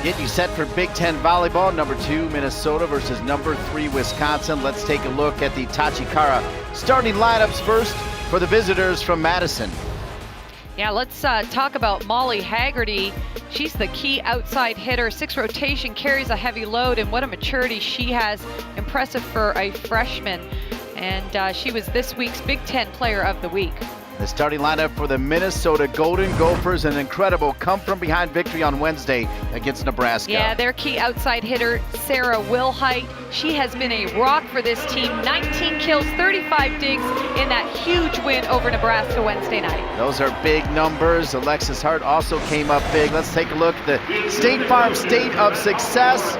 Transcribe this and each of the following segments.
Getting you set for Big Ten volleyball. Number 2 Minnesota versus number 3 Wisconsin. Let's take a look at the Tachikara starting lineups first for the visitors from Madison. Yeah, let's talk about Molly Haggerty. She's the key outside hitter. 6 rotation, carries a heavy load, and what a maturity she has. Impressive for a freshman. And she was this week's Big Ten Player of the Week. The starting lineup for the Minnesota Golden Gophers, an incredible come-from-behind victory on Wednesday against Nebraska. Yeah, their key outside hitter, Sarah Wilhite. She has been a rock for this team. 19 kills, 35 digs in that huge win over Nebraska Wednesday night. Those are big numbers. Alexis Hart also came up big. Let's take a look at the State Farm State of Success.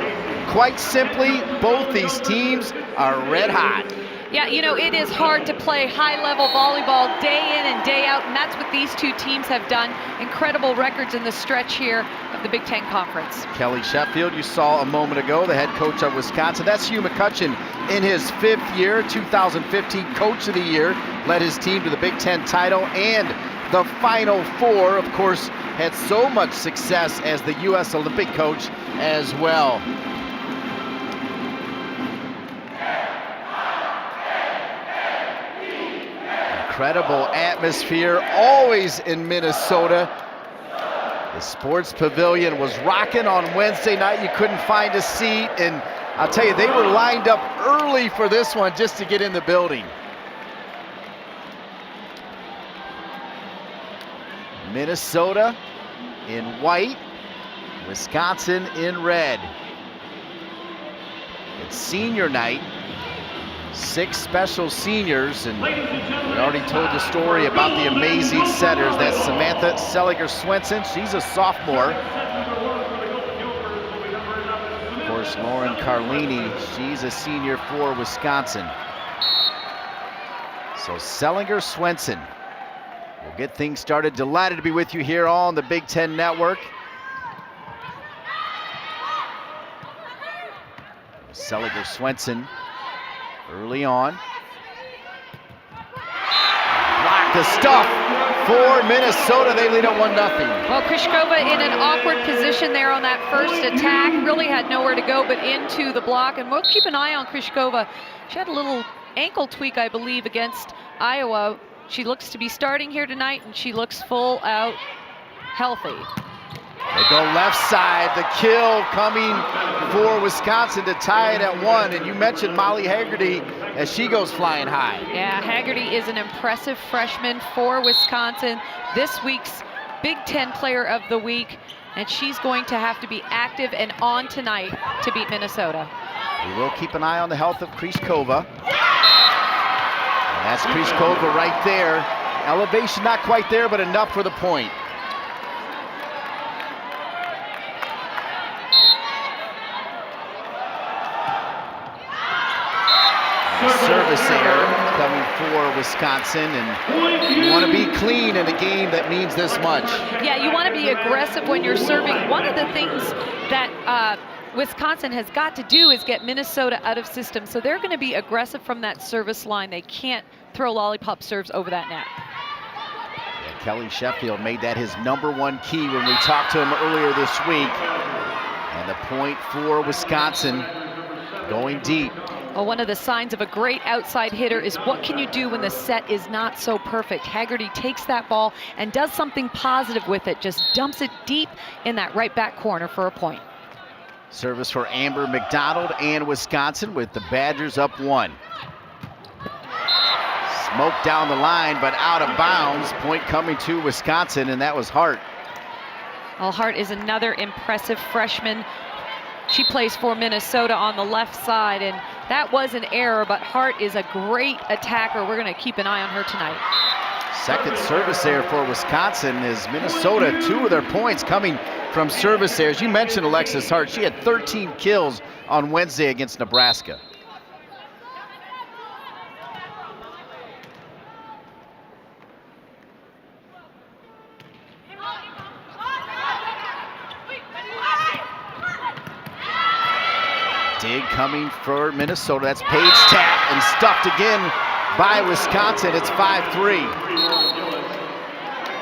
Quite simply, both these teams are red hot. Yeah, you know, it is hard to play high-level volleyball day in and day out, and that's what these two teams have done. Incredible records in the stretch here of the Big Ten Conference. Kelly Sheffield, you saw a moment ago, the head coach of Wisconsin. That's Hugh McCutcheon in his 5th year, 2015 Coach of the Year, led his team to the Big Ten title and the Final Four. Of course, had so much success as the U.S. Olympic coach as well. Incredible atmosphere always in Minnesota. The sports pavilion was rocking on Wednesday night. You couldn't find a seat, and I'll tell you, they were lined up early for this one just to get in the building. Minnesota in white, Wisconsin in red. It's senior night. 6 special seniors, and we already told the story about the amazing setters. That's Samantha Seliger-Swenson. She's a sophomore. Of course, Lauren Carlini, she's a senior for Wisconsin. So Seliger-Swenson will get things started. Delighted to be with you here on the Big Ten Network. Seliger-Swenson early on. Block the stuff for Minnesota. They lead at 1-0. Well, Kriškova in an awkward position there on that first attack. Really had nowhere to go but into the block. And we'll keep an eye on Kriškova. She had a little ankle tweak, I believe, against Iowa. She looks to be starting here tonight, and she looks full out healthy. They go left side, the kill coming for Wisconsin to tie it at 1. And you mentioned Molly Haggerty as she goes flying high. Yeah, Haggerty is an impressive freshman for Wisconsin. This week's Big Ten Player of the Week, and she's going to have to be active and on tonight to beat Minnesota. We will keep an eye on the health of Kriškova. And that's Kriškova right there. Elevation not quite there, but enough for the point. Service error coming for Wisconsin, and you want to be clean in a game that means this much. Yeah, you want to be aggressive when you're serving. One of the things that Wisconsin has got to do is get Minnesota out of system, so they're going to be aggressive from that service line. They can't throw lollipop serves over that net. Yeah, Kelly Sheffield made that his #1 key when we talked to him earlier this week. And the point for Wisconsin going deep. Well, one of the signs of a great outside hitter is what can you do when the set is not so perfect. Haggerty takes that ball and does something positive with it, just dumps it deep in that right back corner for a point. Service for Amber Mcdonald and Wisconsin with the Badgers up 1. Smoke down the line, but out of bounds. Point coming to Wisconsin, and that was Hart. Well, Hart is another impressive freshman. She plays for Minnesota on the left side, and that was an error, but Hart is a great attacker. We're going to keep an eye on her tonight. Second service error for Wisconsin is Minnesota. 2 of their points coming from service errors. You mentioned Alexis Hart. She had 13 kills on Wednesday against Nebraska. Dig coming for Minnesota. That's Paige tap and stuffed again by Wisconsin. It's 5-3.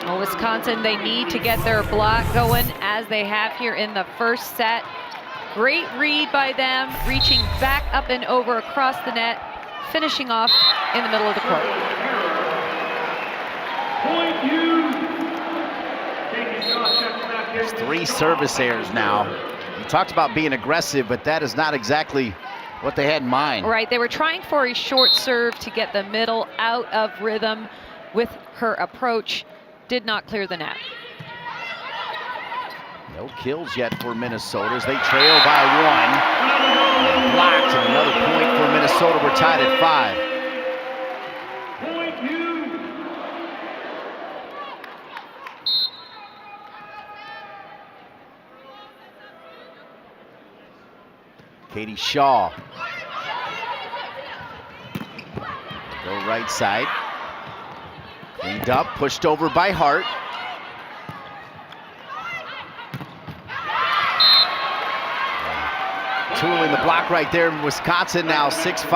Well, Wisconsin, they need to get their block going as they have here in the first set. Great read by them, reaching back up and over across the net, finishing off in the middle of the court. There's 3 service errors now. You talked about being aggressive, but that is not exactly what they had in mind. Right, they were trying for a short serve to get the middle out of rhythm with her approach. Did not clear the net. No kills yet for Minnesota as they trail by 1. Blocked, and another point for Minnesota. We're tied at 5. Katie Shaw. Go right side. Cleaned up, pushed over by Hart. Tooling the block right there in Wisconsin now, 6-5.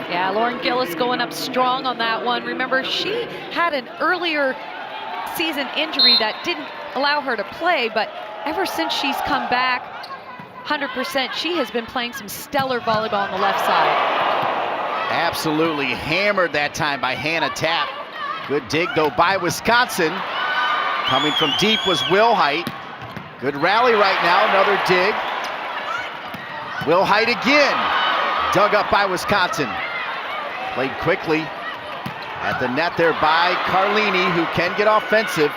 Yeah, Lauren Gillis going up strong on that one. Remember, she had an earlier season injury that didn't allow her to play, but ever since she's come back 100%, she has been playing some stellar volleyball on the left side. Absolutely hammered that time by Hannah Tapp. Good dig though by Wisconsin. Coming from deep was Wilhite. Good rally right now, another dig. Wilhite again, dug up by Wisconsin. Played quickly at the net there by Carlini, who can get offensive.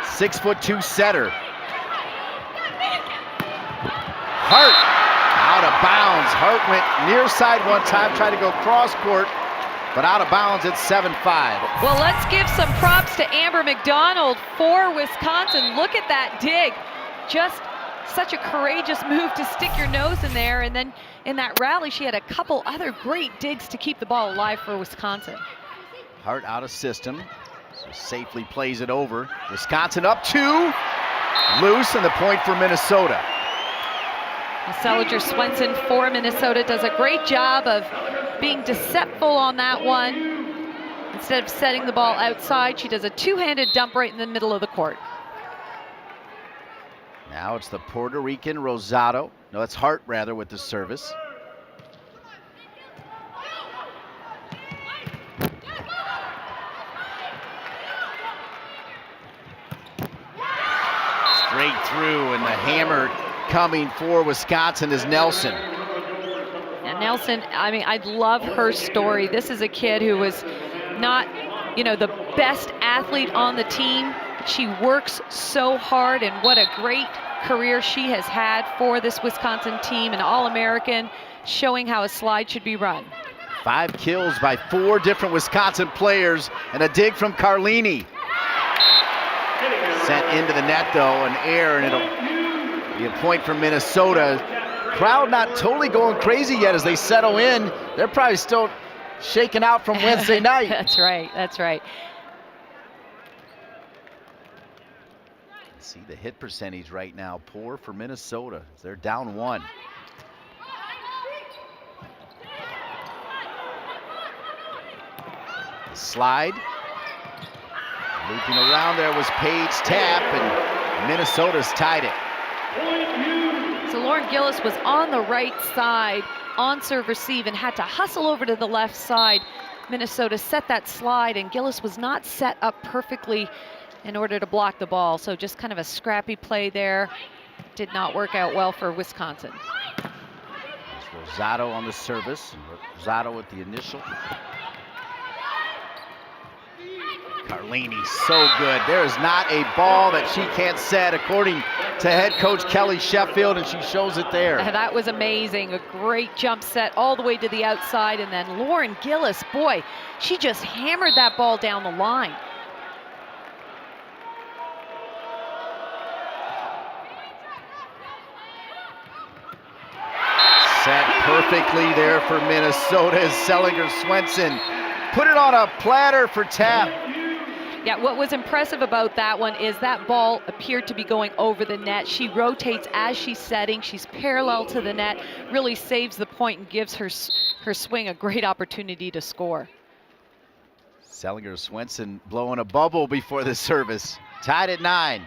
6'2" setter. Hart out of bounds. Hart went near side one time, tried to go cross court, but out of bounds at 7-5. Well, let's give some props to Amber Mcdonald for Wisconsin. Look at that dig. Just such a courageous move to stick your nose in there, and then in that rally she had a couple other great digs to keep the ball alive for Wisconsin. Hart out of system, so safely plays it over. Wisconsin up 2, loose, and the point for Minnesota. Seliger Swenson for Minnesota does a great job of being deceitful on that one. Instead of setting the ball outside, she does a two-handed dump right in the middle of the court. Now it's the Puerto Rican Rosado. No, it's Hart rather with the service. Straight through, and the hammer coming for Wisconsin is Nelson. And Nelson, I mean, I love her story. This is a kid who was not, you know, the best athlete on the team. She works so hard, and what a great career she has had for this Wisconsin team, an All-American, showing how a slide should be run. 5 kills by 4 different Wisconsin players, and a dig from Carlini. Sent into the net though, an error, and it'll be a point for Minnesota. Crowd not totally going crazy yet as they settle in. They're probably still shaking out from Wednesday night. That's right, that's right. See the hit percentage right now, poor for Minnesota. They're down 1. The slide. Looping around there was Paige Tapp, and Minnesota's tied it. So Lauren Gillis was on the right side on serve receive and had to hustle over to the left side. Minnesota set that slide, and Gillis was not set up perfectly in order to block the ball. So just kind of a scrappy play there. Did not work out well for Wisconsin. There's Rosado on the service, and Rosado with the initial. Carlini, so good. There is not a ball that she can't set, according to head coach Kelly Sheffield, and she shows it there. That was amazing. A great jump set all the way to the outside, and then Lauren Gillis, boy, she just hammered that ball down the line. Set perfectly there for Minnesota as Seliger Swenson put it on a platter for Tapp. Yeah, what was impressive about that one is that ball appeared to be going over the net. She rotates as she's setting. She's parallel to the net, really saves the point and gives her swing a great opportunity to score. Seliger Swenson blowing a bubble before the service. Tied at 9.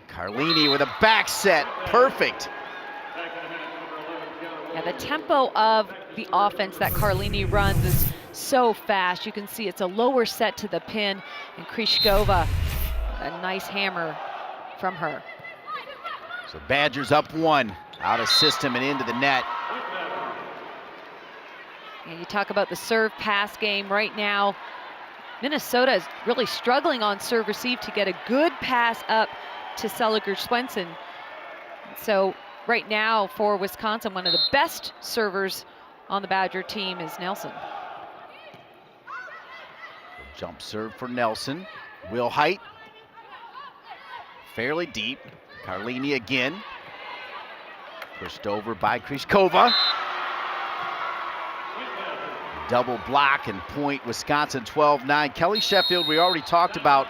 Carlini with a back set, perfect. Yeah, the tempo of the offense that Carlini runs is so fast. You can see it's a lower set to the pin, and Kryshkova, a nice hammer from her. So Badgers up 1, out of system and into the net. And you talk about the serve pass game right now. Minnesota is really struggling on serve receive to get a good pass up to Seliger Swenson. So right now for Wisconsin, one of the best servers on the Badger team is Nelson. Jump serve for Nelson. Will Height. Fairly deep. Carlini again. Pushed over by Kryshkova. Double block and point, Wisconsin 12-9. Kelly Sheffield, we already talked about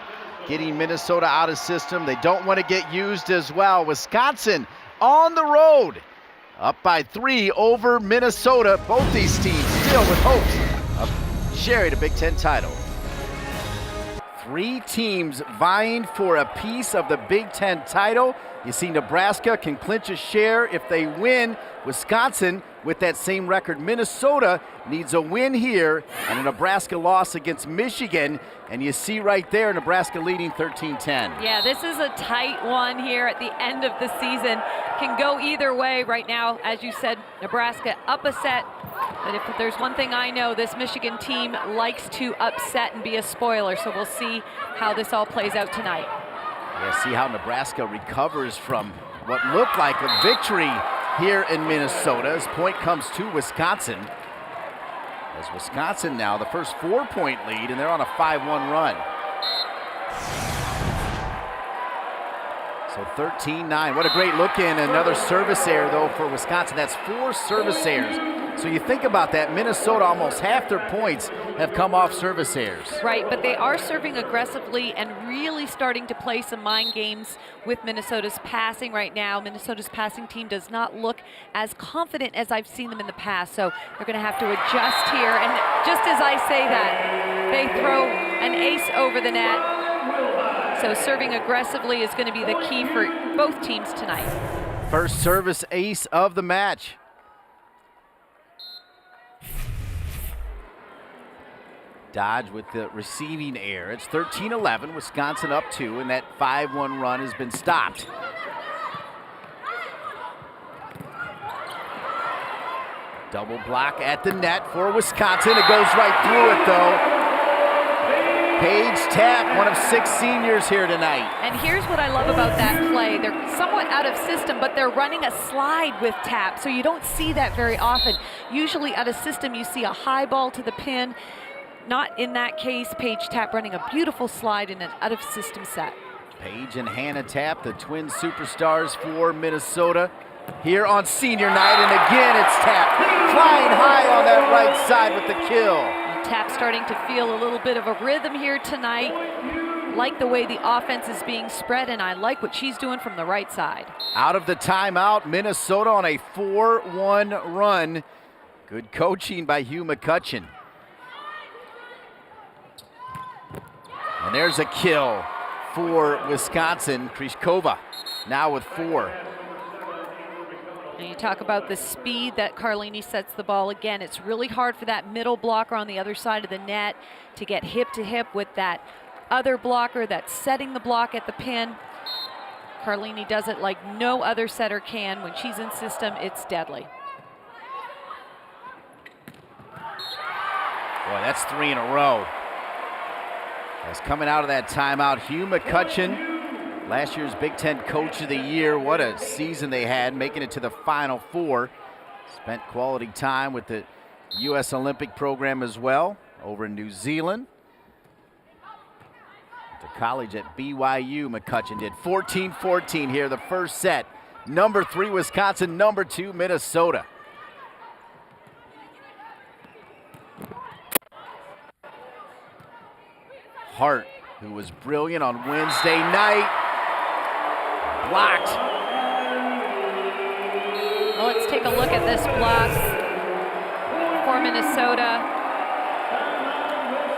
getting Minnesota out of system. They don't want to get used as well. Wisconsin on the road, up by 3 over Minnesota. Both these teams still with hopes of sharing a Big Ten title. 3 teams vying for a piece of the Big Ten title. You see Nebraska can clinch a share if they win. Wisconsin, with that same record, Minnesota needs a win here and a Nebraska loss against Michigan. And you see right there, Nebraska leading 13-10. Yeah, this is a tight one here at the end of the season. Can go either way right now. As you said, Nebraska up a set. But if there's one thing I know, this Michigan team likes to upset and be a spoiler. So we'll see how this all plays out tonight. Yeah, see how Nebraska recovers from what looked like a victory here in Minnesota as point comes to Wisconsin. As Wisconsin now the first 4-point lead, and they're on a 5-1 run. So 13-9. What a great look in. Another service error though for Wisconsin. That's 4 service errors. So you think about that, Minnesota, almost half their points have come off service errors. Right, but they are serving aggressively and really starting to play some mind games with Minnesota's passing right now. Minnesota's passing team does not look as confident as I've seen them in the past, so they're going to have to adjust here. And just as I say that, they throw an ace over the net. So serving aggressively is going to be the key for both teams tonight. First service ace of the match. Dodge with the receiving error. It's 13-11, Wisconsin up 2, and that 5-1 run has been stopped. Double block at the net for Wisconsin. It goes right through it though. Paige Tapp, one of 6 seniors here tonight. And here's what I love about that play. They're somewhat out of system, but they're running a slide with Tapp, so you don't see that very often. Usually out of system, you see a high ball to the pin. Not in that case. Paige Tapp running a beautiful slide in an out-of-system set. Paige and Hannah Tapp, the twin superstars for Minnesota, here on senior night. And again, it's Tapp flying high on that right side with the kill. And Tapp starting to feel a little bit of a rhythm here tonight. Like the way the offense is being spread, and I like what she's doing from the right side. Out of the timeout, Minnesota on a 4-1 run. Good coaching by Hugh McCutcheon. And there's a kill for Wisconsin. Kryshkova now with 4. And you talk about the speed that Carlini sets the ball. Again, it's really hard for that middle blocker on the other side of the net to get hip to hip with that other blocker that's setting the block at the pin. Carlini does it like no other setter can. When she's in system, it's deadly. Boy, that's 3 in a row. As coming out of that timeout, Hugh McCutcheon, last year's Big Ten Coach of the Year. What a season they had, making it to the Final Four. Spent quality time with the U.S. Olympic program as well, over in New Zealand. At the college at BYU, McCutcheon did 14-14 here, the first set. Number 3, Wisconsin, number 2, Minnesota. Hart, who was brilliant on Wednesday night, blocked. Well, let's take a look at this block for Minnesota.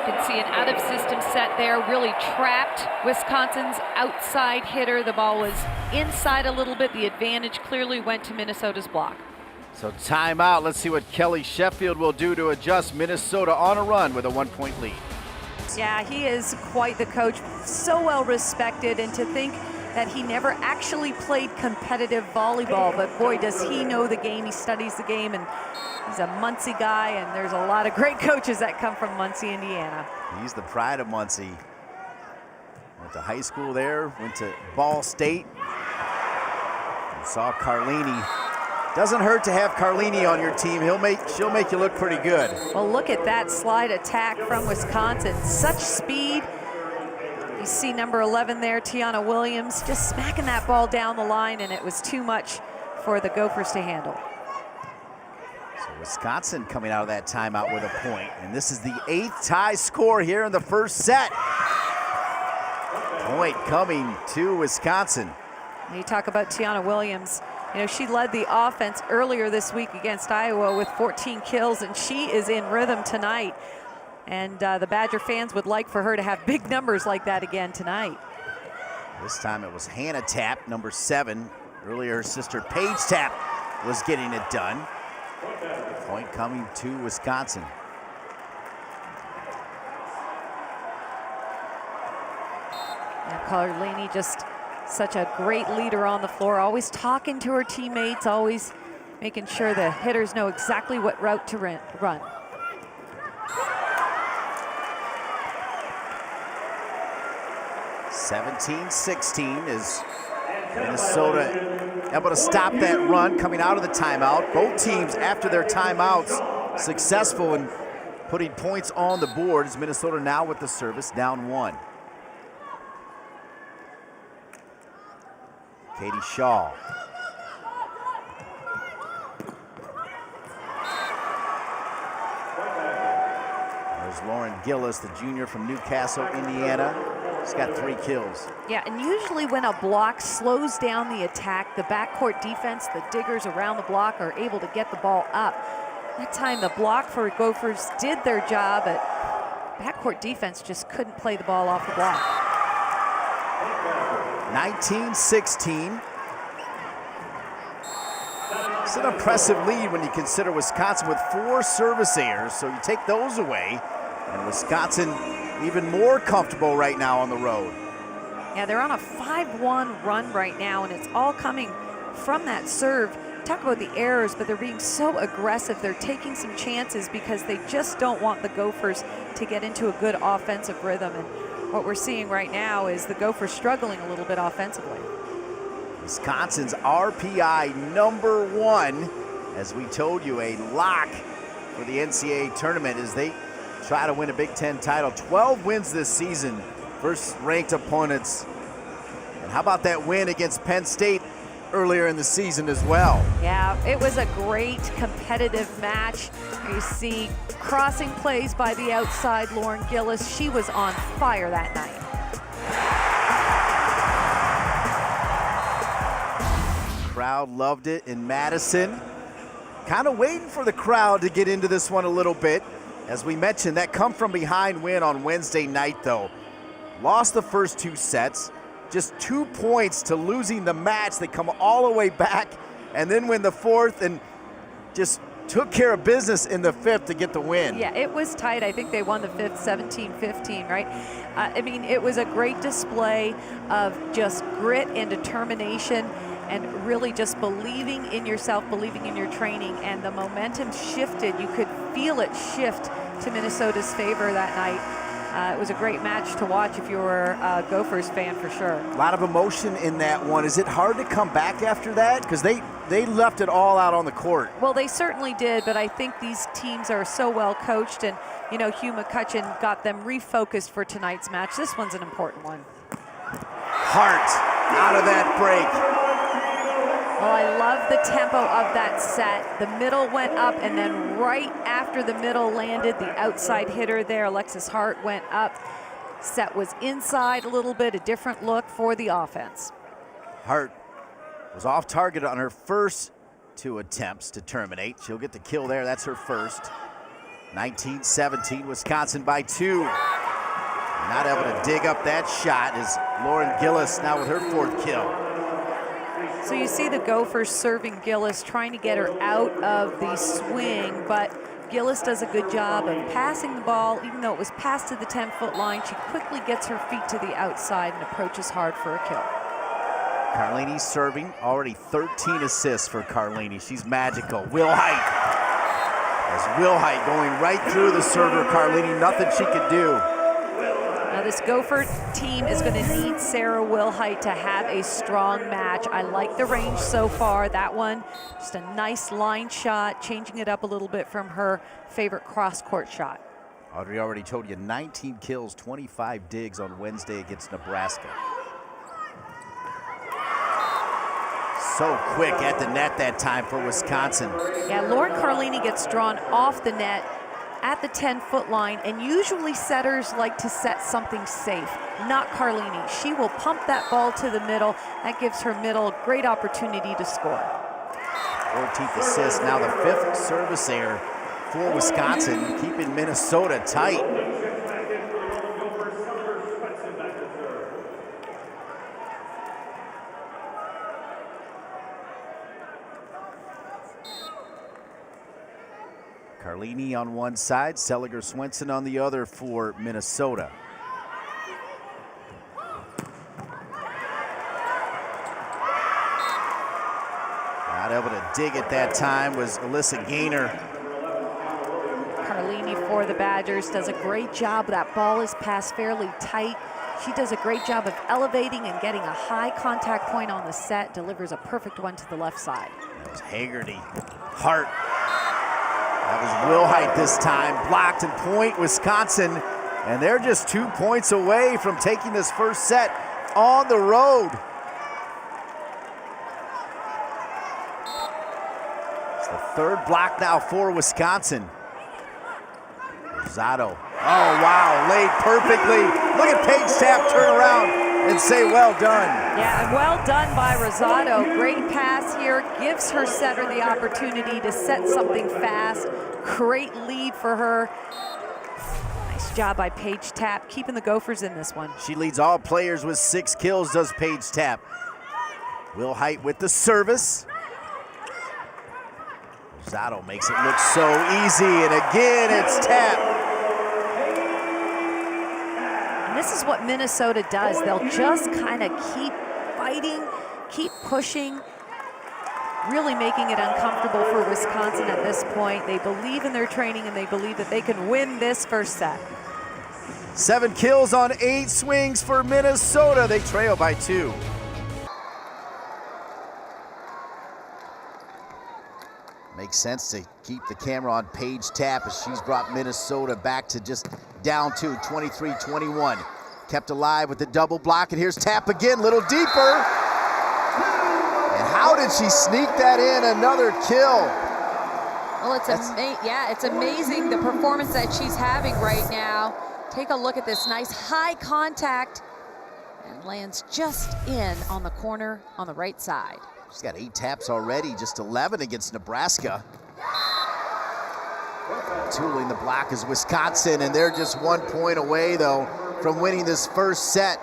can see an out-of-system set there, really trapped Wisconsin's outside hitter. The ball was inside a little bit. The advantage clearly went to Minnesota's block. So timeout. Let's see what Kelly Sheffield will do to adjust. Minnesota on a run with a 1-point lead. Yeah, he is quite the coach, so well respected, and to think that he never actually played competitive volleyball, but boy, does he know the game. He studies the game, and he's a Muncie guy, and there's a lot of great coaches that come from Muncie, Indiana. He's the pride of Muncie. Went to high school there, went to Ball State, and saw Carlini. Doesn't hurt to have Carlini on your team. She'll make you look pretty good. Well, look at that slide attack from Wisconsin. Such speed. You see number 11 there, Tiana Williams, just smacking that ball down the line, and it was too much for the Gophers to handle. So Wisconsin coming out of that timeout with a point, and this is the 8th tie score here in the first set. Point coming to Wisconsin. You talk about Tiana Williams. You know, she led the offense earlier this week against Iowa with 14 kills, and she is in rhythm tonight. And the Badger fans would like for her to have big numbers like that again tonight. This time it was Hannah Tapp, number 7. Earlier, her sister Paige Tapp was getting it done. Point coming to Wisconsin. Yeah, Carlini just such a great leader on the floor, always talking to her teammates, always making sure the hitters know exactly what route to run. (17-16) is Minnesota able to stop that run coming out of the timeout. Both teams, after their timeouts, successful in putting points on the board. As Minnesota now with the service, down 1. Katie Shaw. There's Lauren Gillis, the junior from Newcastle, Indiana. She's got 3 kills. Yeah, and usually when a block slows down the attack, the backcourt defense, the diggers around the block are able to get the ball up. That time the block for Gophers did their job, but backcourt defense just couldn't play the ball off the block. 19-16. It's an impressive lead when you consider Wisconsin with 4 service errors, so you take those away, and Wisconsin even more comfortable right now on the road. Yeah, they're on a 5-1 run right now, and it's all coming from that serve. Talk about the errors, but they're being so aggressive. They're taking some chances because they just don't want the Gophers to get into a good offensive rhythm. And what we're seeing right now is the Gophers struggling a little bit offensively. Wisconsin's RPI number 1, as we told you, a lock for the NCAA tournament as they try to win a Big Ten title. 12 wins this season, first-ranked opponents. And how about that win against Penn State earlier in the season as well? Yeah, it was a great competitive match. You see crossing plays by the outside, Lauren Gillis. She was on fire that night. Crowd loved it in Madison. Kind of waiting for the crowd to get into this one a little bit. As we mentioned, that come from behind win on Wednesday night though. Lost the first 2 sets. Just 2 points to losing the match. They come all the way back and then win the 4th and just took care of business in the 5th to get the win. Yeah, it was tight. I think they won the 5th 17-15, right? I mean, it was a great display of just grit and determination and really just believing in yourself, believing in your training, and the momentum shifted. You could feel it shift to Minnesota's favor that night. It was a great match to watch if you were a Gophers fan for sure. A lot of emotion in that one. Is it hard to come back after that? Because they left it all out on the court. Well, they certainly did, but I think these teams are so well coached, and you know, Hugh McCutcheon got them refocused for tonight's match. This one's an important one. Hart out of that break. Well, I love the tempo of that set. The middle went up, and then right after the middle landed, the outside hitter there, Alexis Hart, went up. Set was inside a little bit, a different look for the offense. Hart was off target on her first 2 attempts to terminate. She'll get the kill there. That's her first. 19-17, Wisconsin by 2. Not able to dig up that shot is Lauren Gillis now with her 4th kill. So you see the Gophers serving Gillis, trying to get her out of the swing, but Gillis does a good job of passing the ball. Even though it was passed to the 10-foot line, she quickly gets her feet to the outside and approaches hard for a kill. Carlini serving, already 13 assists for Carlini. She's magical. Wilhite. As Wilhite going right through the server, Carlini, nothing she could do. Now this Gopher team is going to need Sarah Wilhite to have a strong match. I like the range so far. That one, just a nice line shot, changing it up a little bit from her favorite cross-court shot. Audrey already told you 19 kills, 25 digs on Wednesday against Nebraska. So quick at the net that time for Wisconsin. Yeah, Lauren Carlini gets drawn off the net at the 10-foot line, and usually setters like to set something safe. Not Carlini. She will pump that ball to the middle. That gives her middle a great opportunity to score. 14th assist, now the 5th service error for Wisconsin, keeping Minnesota tight. Carlini on one side, Seliger-Swenson on the other for Minnesota. Not able to dig at that time was Alyssa Gaynor. Carlini for the Badgers does a great job. That ball is passed fairly tight. She does a great job of elevating and getting a high contact point on the set, delivers a perfect one to the left side. That was Haggerty. Hart. That was Wilhite this time, blocked and point Wisconsin, and they're just 2 points away from taking this first set on the road. It's the 3rd block now for Wisconsin. Rosado, oh wow, laid perfectly. Look at Paige Tapp turn around and say well done. Yeah, and well done by Rosado. Great pass here, gives her setter the opportunity to set something fast. Great lead for her. Nice job by Paige Tapp, keeping the Gophers in this one. She leads all players with 6 kills, does Paige Tapp. Wilhite with the service. Rosado makes it look so easy, and again it's Tapp. This is what Minnesota does. They'll just kind of keep fighting, keep pushing, really making it uncomfortable for Wisconsin at this point. They believe in their training, and they believe that they can win this first set. 7 kills on 8 swings for Minnesota. They trail by 2. Makes sense to keep the camera on Paige Tapp as she's brought Minnesota back to just down 2, 23-21. Kept alive with the double block, and here's Tapp again, little deeper. And how did she sneak that in? Another kill. Well, it's amazing the performance that she's having right now. Take a look at this nice high contact, and lands just in on the corner on the right side. She's got 8 taps already, just 11 against Nebraska. Tooling the block is Wisconsin, and they're just 1 point away, though, from winning this first set.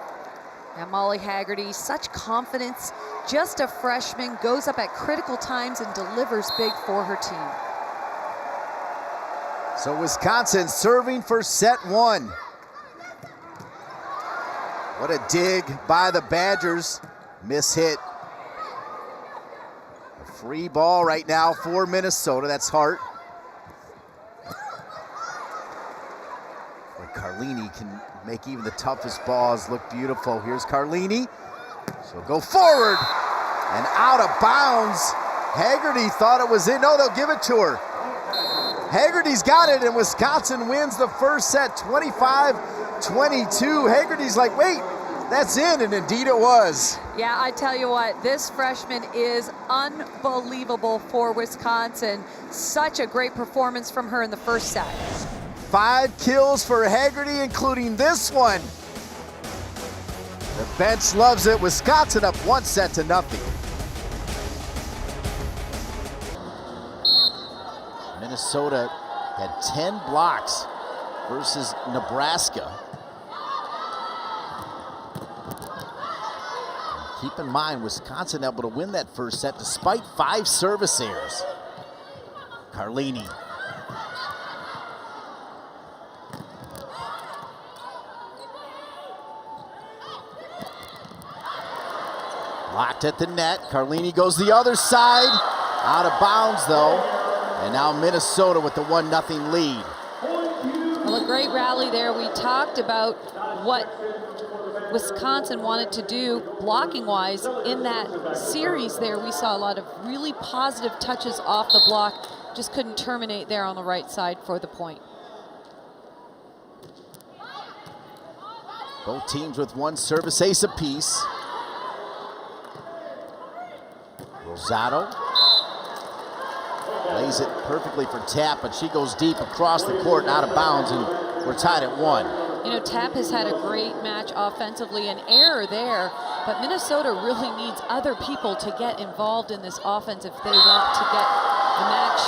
And Molly Haggerty, such confidence, just a freshman, goes up at critical times and delivers big for her team. So Wisconsin serving for set 1. What a dig by the Badgers. Miss hit. A free ball right now for Minnesota. That's Hart. But Carlini can make even the toughest balls look beautiful. Here's Carlini. She'll go forward and out of bounds. Haggerty thought it was in. No, they'll give it to her. Haggerty's got it, and Wisconsin wins the first set 25-22. Haggerty's like, wait, that's in, and indeed it was. Yeah, I tell you what, this freshman is unbelievable for Wisconsin. Such a great performance from her in the first set. 5 kills for Haggerty, including this one. The bench loves it. Wisconsin up 1-0. Minnesota Had 10 blocks versus Nebraska. Keep in mind, Wisconsin able to win that first set despite 5 service errors. Carlini. Locked at the net. Carlini goes the other side. Out of bounds though. And now Minnesota with the 1-0 lead. Well, a great rally there. We talked about what Wisconsin wanted to do blocking-wise in that series there. We saw a lot of really positive touches off the block. Just couldn't terminate there on the right side for the point. Both teams with 1 service ace apiece. Rosado lays it perfectly for Tapp, but she goes deep across the court and out of bounds, and we're tied at 1. You know, Tapp has had a great match offensively, an error there, but Minnesota really needs other people to get involved in this offense if they want to get a match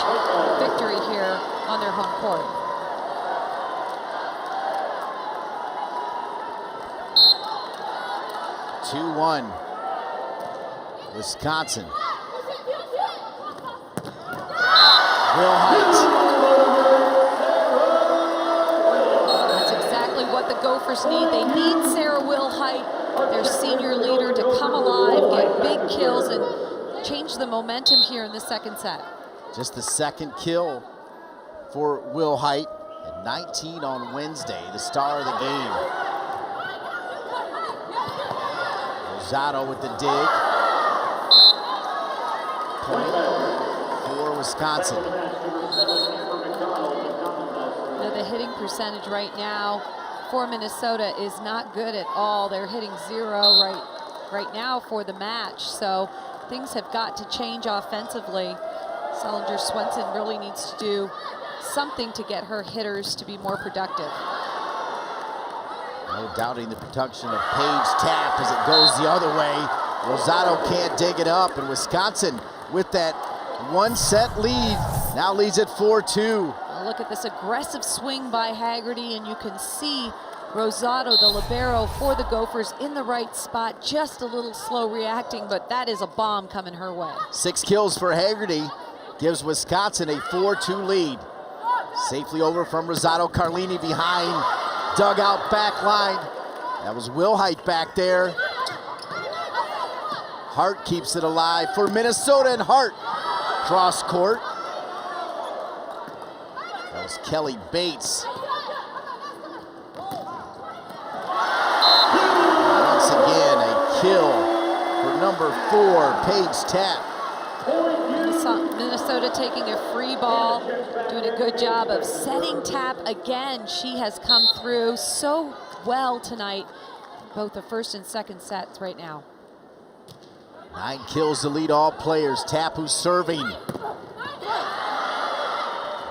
victory here on their home court. Two-1, Wisconsin. Wilhite. That's exactly what the Gophers need. They need Sarah Wilhite, their senior leader, to come alive, get big kills, and change the momentum here in the second set. Just the second kill for Wilhite at 19 on Wednesday, the star of the game. Rosado with the dig. Point for Wisconsin. Now the hitting percentage right now for Minnesota is not good at all. They're hitting 0 right now for the match. So things have got to change offensively. Selinger Swenson really needs to do something to get her hitters to be more productive. No doubting the production of Paige Tapp as it goes the other way. Rosado can't dig it up, and Wisconsin with that 1-set lead now leads at 4-2. Look at this aggressive swing by Haggerty, and you can see Rosado, the libero for the Gophers, in the right spot, just a little slow reacting, but that is a bomb coming her way. 6 kills for Haggerty gives Wisconsin a 4-2 lead. Safely over from Rosado. Carlini behind, dugout back line. That was Wilhite back there. Hart keeps it alive for Minnesota, and Hart cross court. That was Kelly Bates. Once again, a kill for number 4, Paige Tapp. Minnesota taking a free ball, doing a good job of setting Tapp again. She has come through so well tonight, both the first and second sets right now. 9 kills to lead all players. Tapp, who's serving.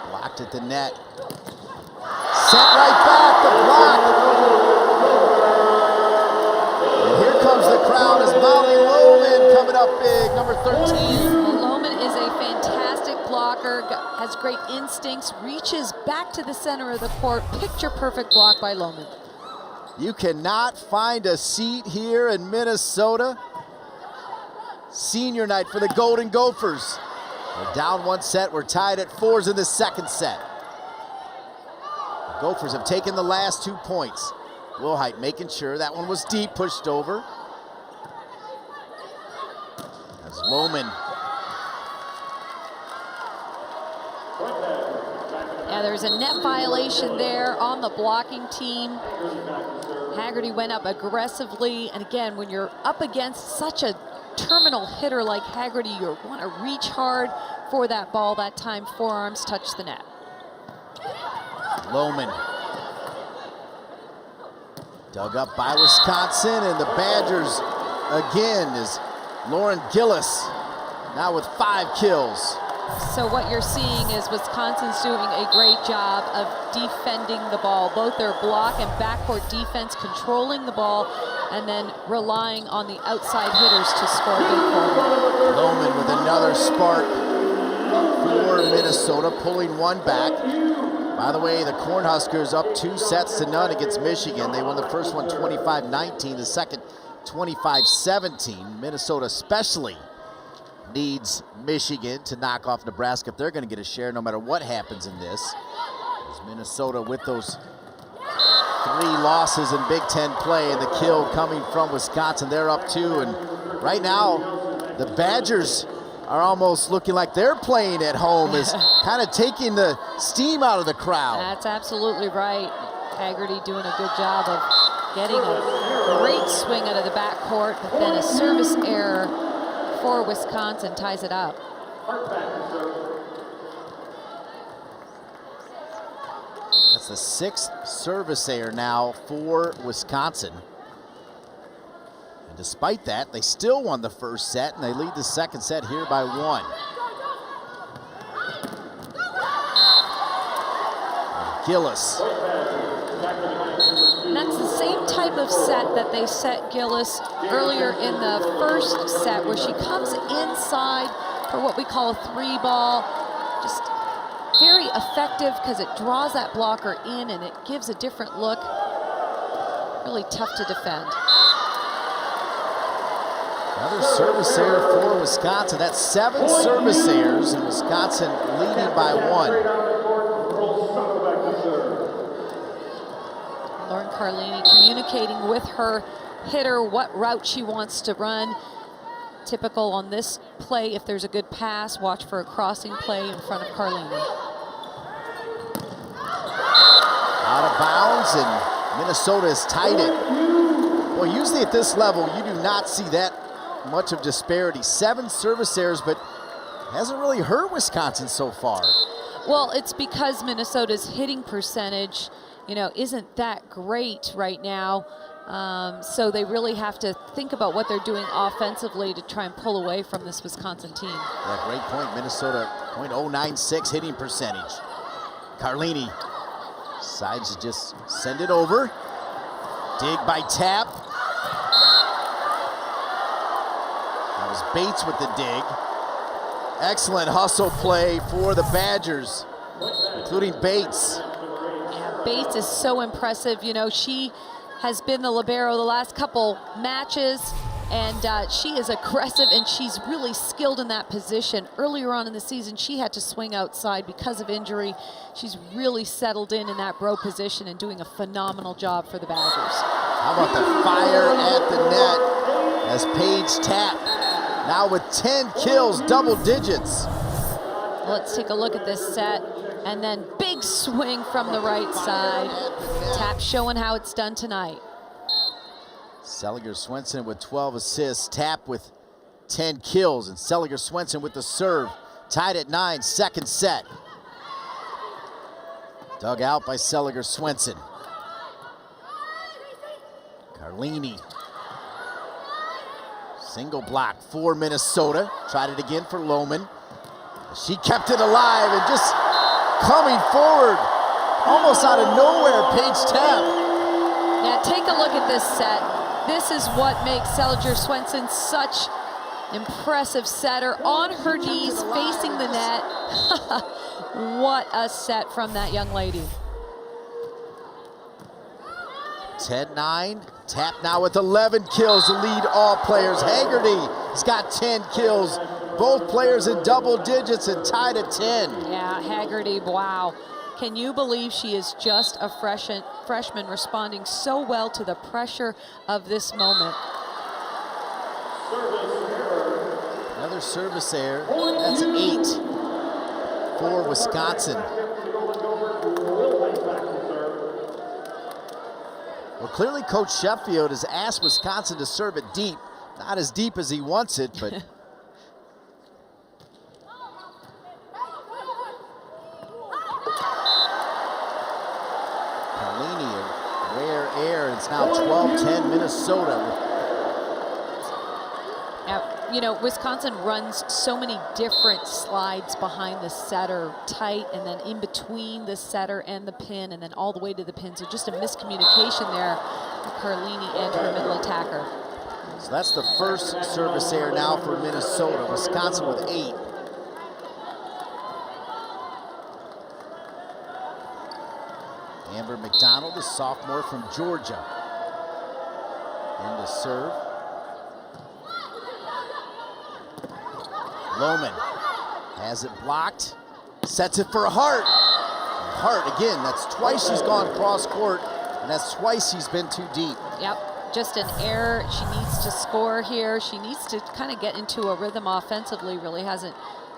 Blocked at the net. Set right back, the block. And here comes the crowd as Molly Lohman coming up big, number 13. Well, Lohman is a fantastic blocker, has great instincts, reaches back to the center of the court. Picture perfect block by Lohman. You cannot find a seat here in Minnesota. Senior night for the Golden Gophers. We're down 1 set. We're tied at 4s in the second set. The Gophers have taken the last 2 points. Wilhite making sure that one was deep, pushed over. As Lohman. Yeah, there's a net violation there on the blocking team. Haggerty went up aggressively, and again, when you're up against such a terminal hitter like Haggerty, you want to reach hard for that ball. That time, forearms touch the net. Lohman. Dug up by Wisconsin, and the Badgers again is Lauren Gillis, now with 5 kills. So what you're seeing is Wisconsin's doing a great job of defending the ball, both their block and backcourt defense, controlling the ball, and then relying on the outside hitters to score big for them. Lohman with another spark for Minnesota, pulling one back. By the way, the Cornhuskers up 2-0 against Michigan. They won the first one 25-19, the second 25-17. Minnesota especially needs Michigan to knock off Nebraska if they're going to get a share no matter what happens in this. As Minnesota with those 3 losses in Big Ten play, and the kill coming from Wisconsin. They're up 2, and right now the Badgers are almost looking like they're playing at home, is kind of taking the steam out of the crowd. That's absolutely right. Haggerty doing a good job of getting a great swing out of the backcourt, but then a service error for Wisconsin ties it up. That's the 6th service error now for Wisconsin. And despite that, they still won the first set, and they lead the second set here by 1. Gillis. And that's the same type of set that they set Gillis earlier in the first set, where she comes inside for what we call a 3-ball. Just very effective because it draws that blocker in and it gives a different look. Really tough to defend. Another service error for Wisconsin. That's 7 service errors, and Wisconsin leading by 1. Lauren Carlini communicating with her hitter what route she wants to run. Typical on this play, if there's a good pass, watch for a crossing play in front of Carlini. Out of bounds, and Minnesota has tied it. Well, usually at this level, you do not see that much of disparity. 7 service errors, but hasn't really hurt Wisconsin so far. Well, it's because Minnesota's hitting percentage, isn't that great right now. So they really have to think about what they're doing offensively to try and pull away from this Wisconsin team. Yeah, great point. Minnesota .096 hitting percentage. Carlini decides to just send it over. Dig by Tap. That was Bates with the dig. Excellent hustle play for the Badgers, including Bates. Yeah, Bates is so impressive. She has been the libero the last couple matches, and she is aggressive and she's really skilled in that position. Earlier on in the season, she had to swing outside because of injury. She's really settled in that bro position and doing a phenomenal job for the Badgers. How about the fire at the net as Paige Tap now with 10 kills, double digits. Let's take a look at this set, and then big swing from the right side. Tap showing how it's done tonight. Seliger-Swenson with 12 assists, Tap with 10 kills, and Seliger-Swenson with the serve. Tied at 9, second set. Dug out by Seliger-Swenson. Carlini. Single block for Minnesota. Tried it again for Lohman. She kept it alive and just coming forward, almost out of nowhere, Paige Tap. Yeah, take a look at this set. This is what makes Seliger-Swenson such impressive setter. On her knees, facing the net. What a set from that young lady. 10-9, Tap now with 11 kills to lead all players. Haggerty has got 10 kills. Both players in double digits and tied at 10. Yeah, Haggerty, wow. Can you believe she is just a freshman responding so well to the pressure of this moment? Another service error. That's 8 for Wisconsin. Well, clearly Coach Sheffield has asked Wisconsin to serve it deep. Not as deep as he wants it, but Carlini, a rare error. It's now 12-10 Minnesota. Now, Wisconsin runs so many different slides behind the setter, tight, and then in between the setter and the pin, and then all the way to the pin. So just a miscommunication there for Carlini and her middle attacker. So that's the first service error now for Minnesota. Wisconsin with 8. Amber Mcdonald, a sophomore from Georgia. And the serve. Lohman has it blocked, sets it for Hart. Hart, again, that's twice she's gone cross court, and that's twice she's been too deep. Yep, just an error. She needs to score here. She needs to kind of get into a rhythm offensively. Really hasn't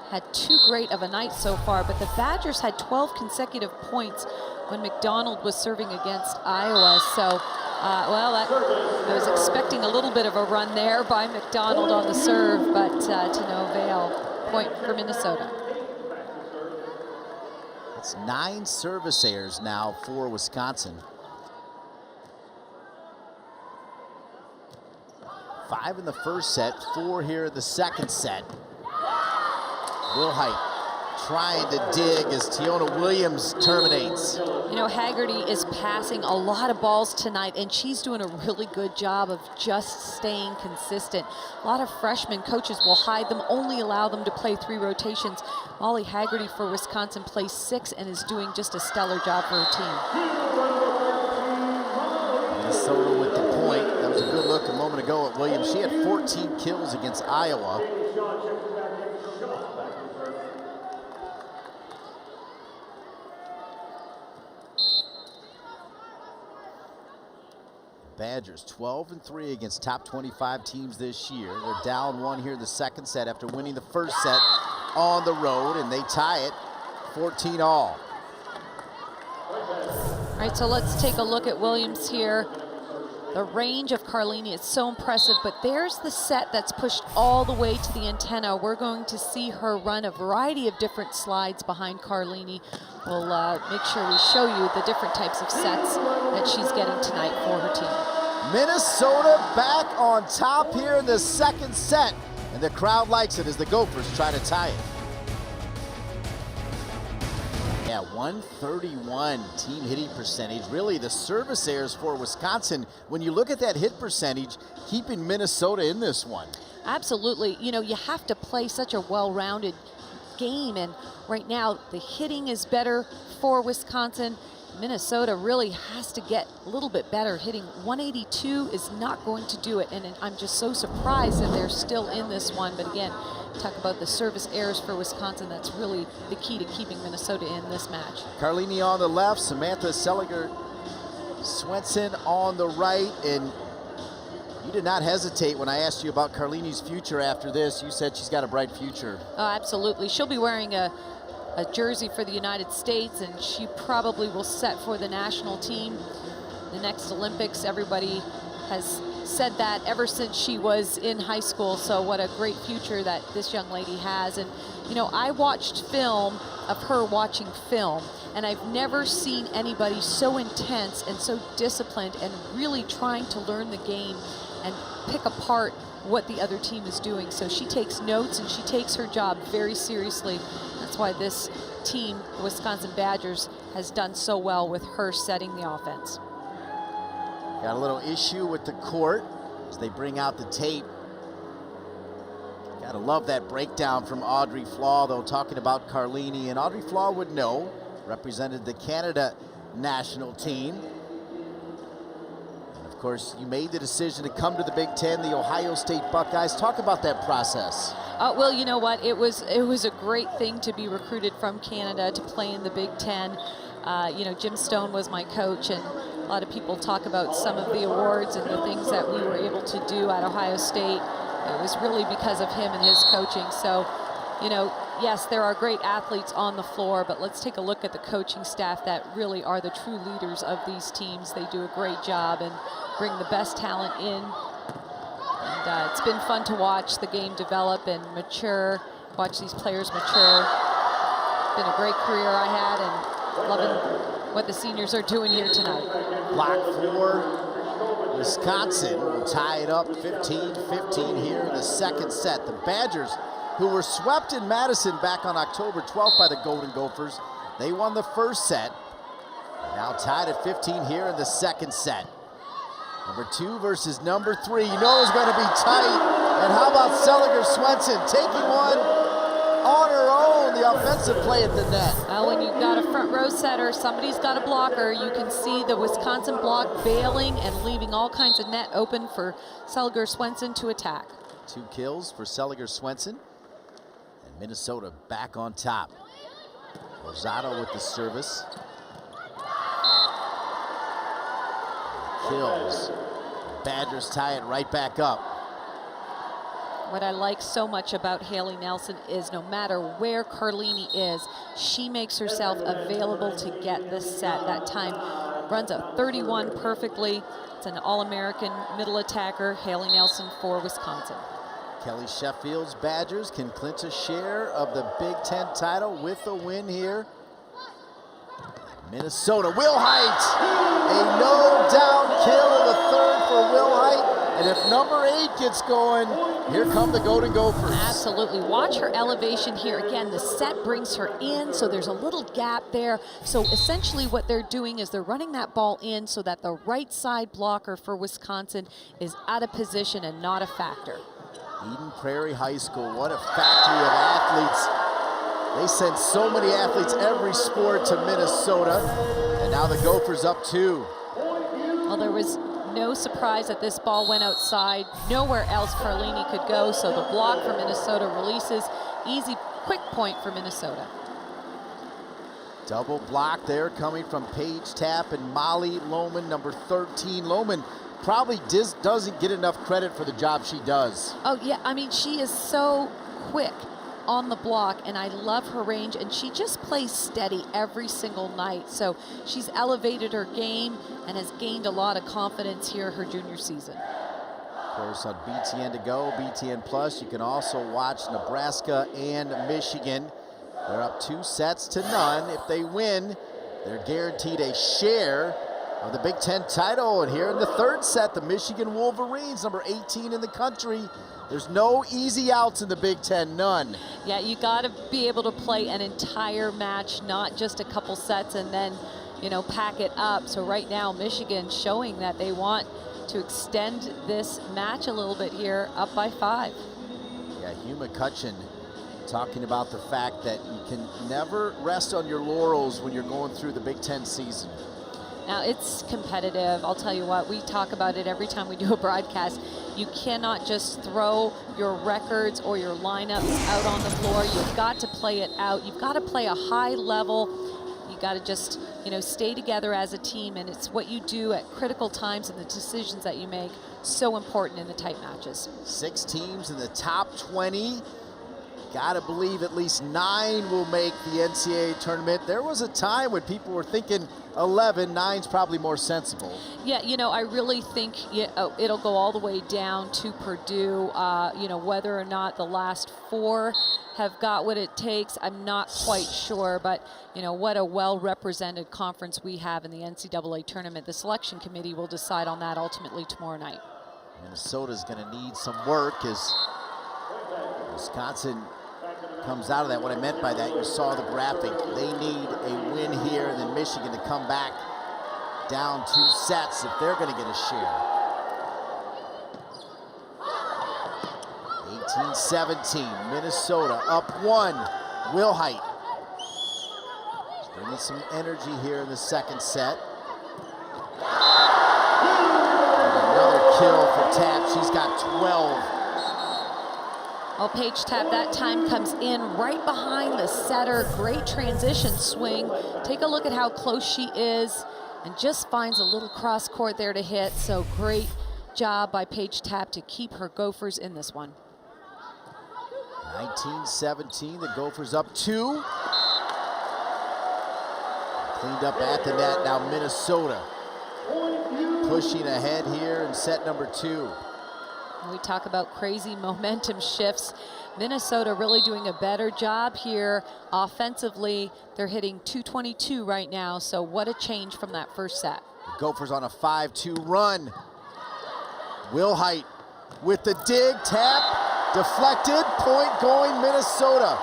had too great of a night so far, but the Badgers had 12 consecutive points when Mcdonald was serving against Iowa. So, well, I was expecting a little bit of a run there by Mcdonald on the serve, but to no avail. Point for Minnesota. It's 9 service errors now for Wisconsin. 5 in the first set, 4 here in the second set. Wilhite trying to dig as Tiona Williams terminates. You know, Haggerty is passing a lot of balls tonight, and she's doing a really good job of just staying consistent. A lot of freshman coaches will hide them, only allow them to play 3 rotations. Molly Haggerty for Wisconsin plays 6 and is doing just a stellar job for her team. Minnesota with the point. That was a good look a moment ago at Williams. She had 14 kills against Iowa. Badgers 12-3 against top 25 teams this year. They're down 1 here in the second set after winning the first set on the road, and they tie it 14 all. All right, so let's take a look at Williams here. The range of Carlini is so impressive, but there's the set that's pushed all the way to the antenna. We're going to see her run a variety of different slides behind Carlini. We'll make sure we show you the different types of sets that she's getting tonight for her team. Minnesota back on top here in the second set, and the crowd likes it as the Gophers try to tie it. Yeah, 131 team hitting percentage. Really, the service errors for Wisconsin, when you look at that hit percentage, keeping Minnesota in this one. Absolutely. You know, you have to play such a well-rounded game, and right now the hitting is better for Wisconsin. Minnesota really has to get a little bit better. Hitting 182 is not going to do it, and I'm just so surprised that they're still in this one. But again, talk about the service errors for Wisconsin. That's really the key to keeping Minnesota in this match. Carlini on the left, Samantha Seliger Swenson on the right, and you did not hesitate when I asked you about Carlini's future after this. You said she's got a bright future. Oh, absolutely. She'll be wearing a jersey for the United States, and she probably will set for the national team the next Olympics. Everybody has said that ever since she was in high school, so what a great future that this young lady has. And you know, I watched film of her watching film, and I've never seen anybody so intense and so disciplined and really trying to learn the game and pick apart what the other team is doing. So she takes notes and she takes her job very seriously. That's why this team, the Wisconsin Badgers, has done so well with her setting the offense. Got a little issue with the court as they bring out the tape. Gotta love that breakdown from Audrey Flaw, though, talking about Carlini. And Audrey Flaw would know, represented the Canada national team. And of course, you made the decision to come to the Big Ten, the Ohio State Buckeyes. Talk about that process. Well, you know what? It was a great thing to be recruited from Canada to play in the Big Ten. You know, Jim Stone was my coach, and a lot of people talk about some of the awards and the things that we were able to do at Ohio State. It was really because of him and his coaching. So, you know, yes, there are great athletes on the floor, but let's take a look at the coaching staff that really are the true leaders of these teams. They do a great job and bring the best talent in. And it's been fun to watch the game develop and mature, watch these players mature. Been a great career I had, and loving what the seniors are doing here tonight. Block for Wisconsin will tie it up 15-15 here in the second set. The Badgers, who were swept in Madison back on October 12th by the Golden Gophers, they won the first set. Now tied at 15 here in the second set. Number 2 versus number 3. You know it's going to be tight. And how about Seliger Swenson taking one on her own, the offensive play at the net. Well, when you've got a front row setter, somebody's got a blocker. You can see the Wisconsin block bailing and leaving all kinds of net open for Seliger-Swenson to attack. 2 kills for Seliger-Swenson. And Minnesota back on top. Rosado with the service. Kills. Badgers tie it right back up. What I like so much about Haley Nelson is no matter where Carlini is, she makes herself available to get this set. That time runs a 31 perfectly. It's an All-American middle attacker, Haley Nelson for Wisconsin. Kelly Sheffield's Badgers can clinch a share of the Big Ten title with a win here. Minnesota, Wilhite, a no-down kill in the third for Wilhite. And if number 8 gets going, here come the Golden Gophers. Absolutely. Watch her elevation here. Again, the set brings her in, so there's a little gap there. So essentially what they're doing is they're running that ball in so that the right side blocker for Wisconsin is out of position and not a factor. Eden Prairie High School, what a factory of athletes. They send so many athletes every sport to Minnesota. And now the Gophers up 2. Well, there was no surprise that this ball went outside. Nowhere else Carlini could go, so the block for Minnesota releases. Easy, quick point for Minnesota. Double block there coming from Paige Tapp and Molly Lohman, number 13. Lohman probably doesn't get enough credit for the job she does. Oh, yeah, I mean, she is so quick on the block, and I love her range, and she just plays steady every single night. So she's elevated her game and has gained a lot of confidence here her junior season. Of course, on BTN to go, BTN Plus, you can also watch Nebraska and Michigan. They're up 2-0. If they win, they're guaranteed a share of the Big Ten title. And here in the third set, the Michigan Wolverines, number 18 in the country. There's no easy outs in the Big Ten, none. Yeah, you got to be able to play an entire match, not just a couple sets and then, you know, pack it up. So right now, Michigan showing that they want to extend this match a little bit here, up by 5. Yeah, Hugh McCutcheon talking about the fact that you can never rest on your laurels when you're going through the Big Ten season. Now, it's competitive. I'll tell you what, we talk about it every time we do a broadcast. You cannot just throw your records or your lineups out on the floor. You've got to play it out. You've got to play a high level. You got to just, you know, stay together as a team, and it's what you do at critical times and the decisions that you make so important in the tight matches. 6 teams in the top 20. Gotta believe at least 9 will make the NCAA tournament. There was a time when people were thinking 11, 9's probably more sensible. Yeah, you know, I really think it'll go all the way down to Purdue. You know, whether or not the last 4 have got what it takes, I'm not quite sure, but you know, what a well-represented conference we have in the NCAA tournament. The selection committee will decide on that ultimately tomorrow night. Minnesota's gonna need some work as Wisconsin comes out of that. What I meant by that, you saw the graphic. They need a win here, and then Michigan to come back down 2 sets if they're going to get a share. 18-17, Minnesota up 1. Wilhite bringing some energy here in the second set. And another kill for Tapp. She's got 12. Well, Paige Tapp that time comes in right behind the setter. Great transition swing. Take a look at how close she is and just finds a little cross court there to hit. So great job by Paige Tapp to keep her Gophers in this one. 19-17, the Gophers up 2. Cleaned up at the net, now Minnesota pushing ahead here in set number 2. We talk about crazy momentum shifts. Minnesota really doing a better job here offensively. They're hitting 222 right now, so what a change from that first set. The Gophers on a 5-2 run. Wilhite with the dig, Tapp, deflected, point going Minnesota.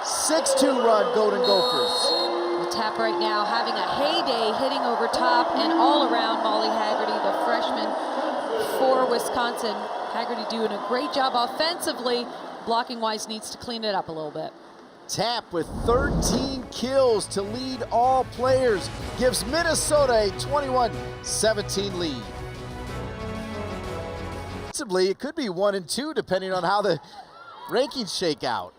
6-2 run, Golden Gophers. Tapp right now having a heyday, hitting over top and all around Molly Haggerty, the freshman for Wisconsin. Haggerty doing a great job offensively. blocking-wise needs to clean it up a little bit. Tapp with 13 kills to lead all players gives Minnesota a 21-17 lead. Possibly it could be 1 and 2 depending on how the rankings shake out.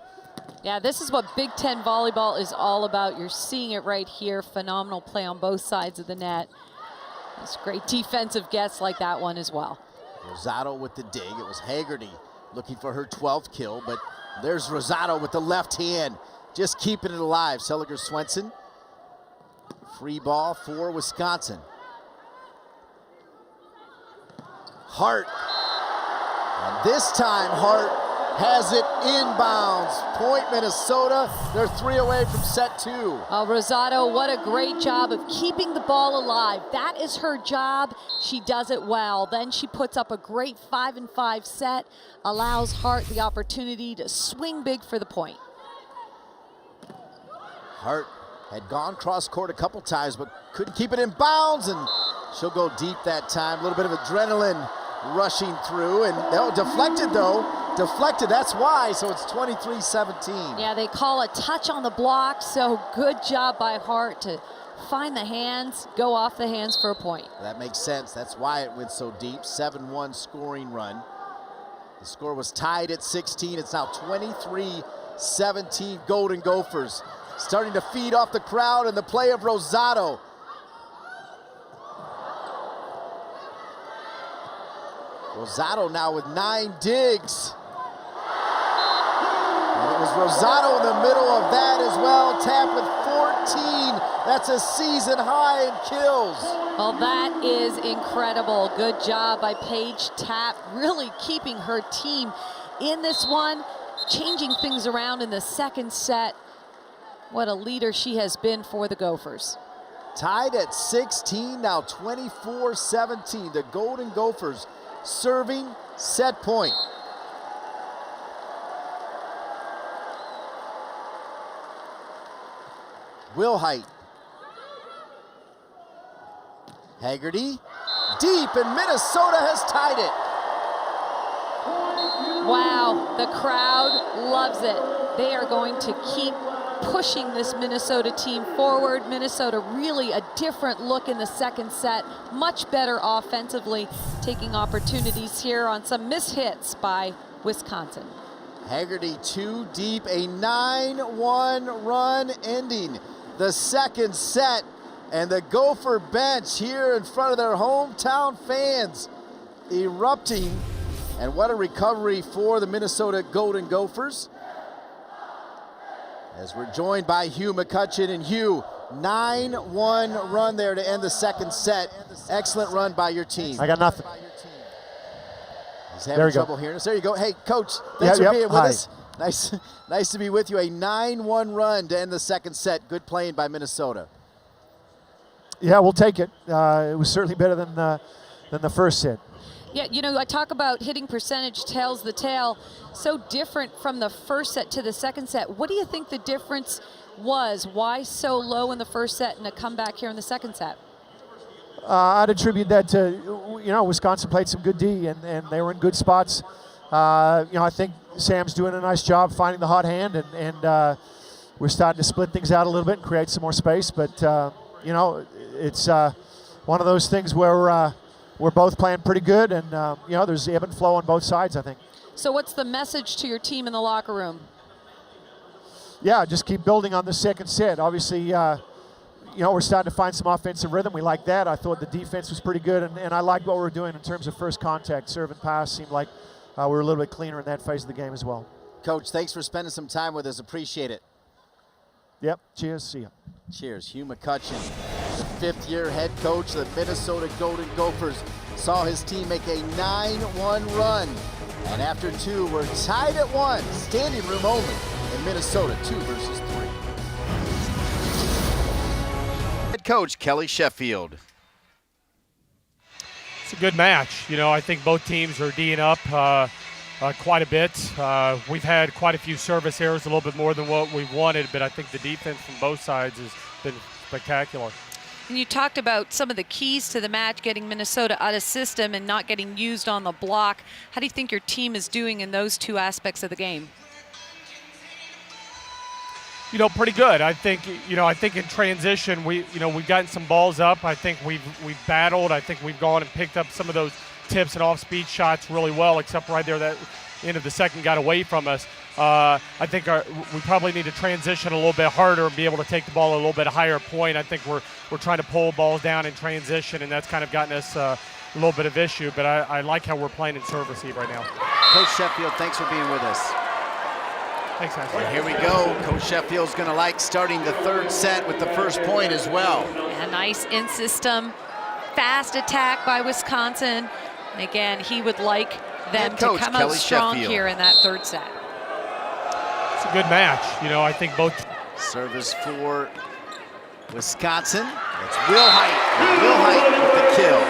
Yeah, this is what Big Ten volleyball is all about. You're seeing it right here. Phenomenal play on both sides of the net. It's great defensive gets like that one as well. Rosado with the dig. It was Haggerty looking for her 12th kill, but there's Rosado with the left hand, just keeping it alive. Seliger Swenson. Free ball for Wisconsin. Hart. And this time Hart has it inbounds. Point Minnesota. They're 3 away from set 2. Oh, Rosado, what a great job of keeping the ball alive. That is her job. She does it well. Then she puts up a great 5-5 set, allows Hart the opportunity to swing big for the point. Hart had gone cross court a couple times, but couldn't keep it in bounds, and she'll go deep that time. A little bit of adrenaline rushing through, and deflected though. Deflected, that's why, so it's 23-17. Yeah, they call a touch on the block, so good job by Hart to find the hands, go off the hands for a point. That makes sense. That's why it went so deep. 7-1 scoring run. The score was tied at 16. It's now 23-17 Golden Gophers. Starting to feed off the crowd and the play of Rosado. Rosado now with 9 digs. And it was Rosado in the middle of that as well. Tapp with 14. That's a season high in kills. Well, that is incredible. Good job by Paige Tapp, really keeping her team in this one, changing things around in the second set. What a leader she has been for the Gophers. Tied at 16, now 24-17. The Golden Gophers serving set point. Wilhite. Haggerty. Deep, and Minnesota has tied it. Wow, the crowd loves it. They are going to keep pushing this Minnesota team forward. Minnesota really a different look in the second set, much better offensively, taking opportunities here on some mishits by Wisconsin. Haggerty 2 deep, a 9-1 run ending the second set, and the Gopher bench here in front of their hometown fans erupting. And what a recovery for the Minnesota Golden Gophers. As we're joined by Hugh McCutcheon, and Hugh, 9-1 run there to end the second set. Excellent run by your team. I got nothing. He's having trouble hearing us. There you go. Hey, Coach, thanks for being with us. Nice to be with you. A 9-1 run to end the second set. Good playing by Minnesota. Yeah, we'll take it. It was certainly better than the first set. Yeah, you know, I talk about hitting percentage tells the tale. So different from the first set to the second set. What do you think the difference was? Why so low in the first set and a comeback here in the second set? I'd attribute that to, Wisconsin played some good D, and they were in good spots. I think Sam's doing a nice job finding the hot hand, and we're starting to split things out a little bit and create some more space. But, it's one of those things where we're both playing pretty good, and, there's ebb and flow on both sides, I think. So what's the message to your team in the locker room? Yeah, just keep building on the second set. Obviously, we're starting to find some offensive rhythm. We like that. I thought the defense was pretty good, and I liked what we were doing in terms of first contact. Serve and pass seemed like we were a little bit cleaner in that phase of the game as well. Coach, thanks for spending some time with us. Appreciate it. Yep, cheers, see ya. Cheers. Hugh McCutcheon, the fifth-year head coach of the Minnesota Golden Gophers, saw his team make a 9-1 run. And after 2, we're tied at 1, standing room only, in Minnesota 2 versus 3. Head coach Kelly Sheffield. It's a good match. I think both teams are D'ing up quite a bit. We've had quite a few service errors, a little bit more than what we wanted, but I think the defense from both sides has been spectacular. And you talked about some of the keys to the match, getting Minnesota out of system and not getting used on the block. How do you think your team is doing in those two aspects of the game? You know, pretty good. I think in transition we've gotten some balls up. I think we've battled. I think we've gone and picked up some of those tips and off-speed shots really well, except right there that end of the second got away from us. I think we probably need to transition a little bit harder and be able to take the ball a little bit higher point. I think we're trying to pull balls down in transition, and that's kind of gotten us a little bit of issue. But I like how we're playing in serve receive right now. Coach Sheffield, thanks for being with us. Thanks, guys. And here we go. Coach Sheffield's going to like starting the third set with the first point as well. A nice in-system, fast attack by Wisconsin. And again, he would like them to come out strong here in that third set. It's a good match. You know, I think both. Service for Wisconsin. It's Will Height. Will Height with the kill.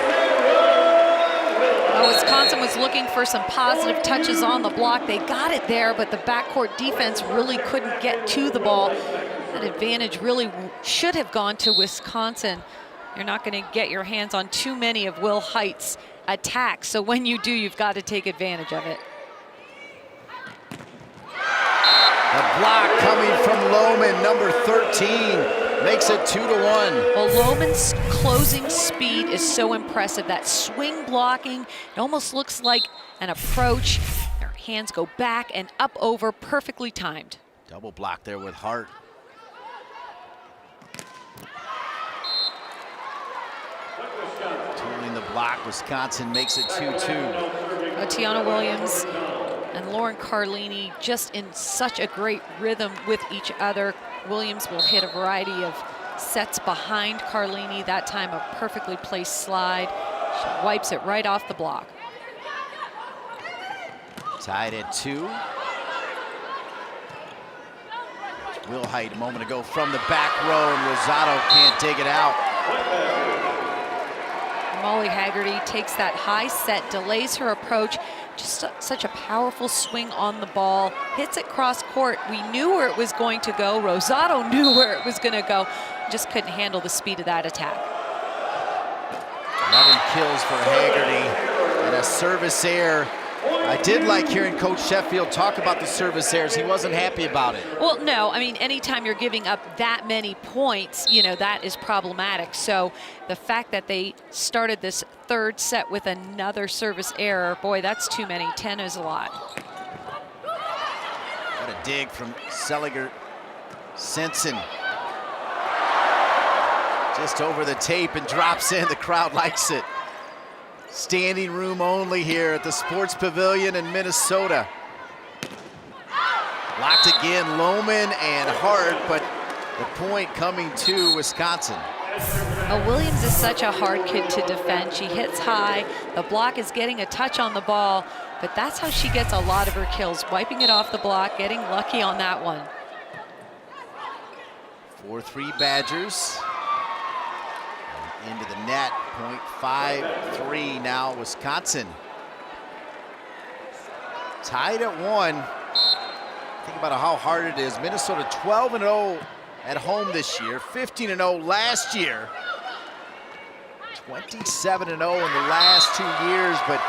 Wisconsin was looking for some positive touches on the block. They got it there, but the backcourt defense really couldn't get to the ball. That advantage really should have gone to Wisconsin. You're not going to get your hands on too many of Will Height's attacks, so when you do, you've got to take advantage of it. The block coming from Lohman, number 13. Makes it 2-1. Well, Lohman's closing speed is so impressive. That swing blocking, it almost looks like an approach. Their hands go back and up over, perfectly timed. Double block there with Hart. Turning the block, Wisconsin makes it 2-2. Tiana Williams and Lauren Carlini just in such a great rhythm with each other. Williams will hit a variety of sets behind Carlini. That time a perfectly placed slide. She wipes it right off the block. Tied at 2. Will Height a moment ago from the back row, and Rosado can't dig it out. Molly Haggerty takes that high set, delays her approach. Just such a powerful swing on the ball. Hits it cross court. We knew where it was going to go. Rosado knew where it was going to go. Just couldn't handle the speed of that attack. 11 kills for Haggerty and a service error. I did like hearing Coach Sheffield talk about the service errors. He wasn't happy about it. Well, no, I mean, anytime you're giving up that many points, you know, that is problematic. So the fact that they started this third set with another service error, boy, that's too many. 10 is a lot. What a dig from Seliger Sensen. Just over the tape and drops in. The crowd likes it. Standing room only here at the Sports Pavilion in Minnesota. Blocked again, Lohman and Hart, but the point coming to Wisconsin. Williams is such a hard kid to defend. She hits high. The block is getting a touch on the ball, but that's how she gets a lot of her kills, wiping it off the block, getting lucky on that one. 4-3 Badgers. Into the net, 0.53 now, Wisconsin. Tied at 1. Think about how hard it is. Minnesota 12-0 at home this year, 15-0 last year. 27-0 in the last 2 years, but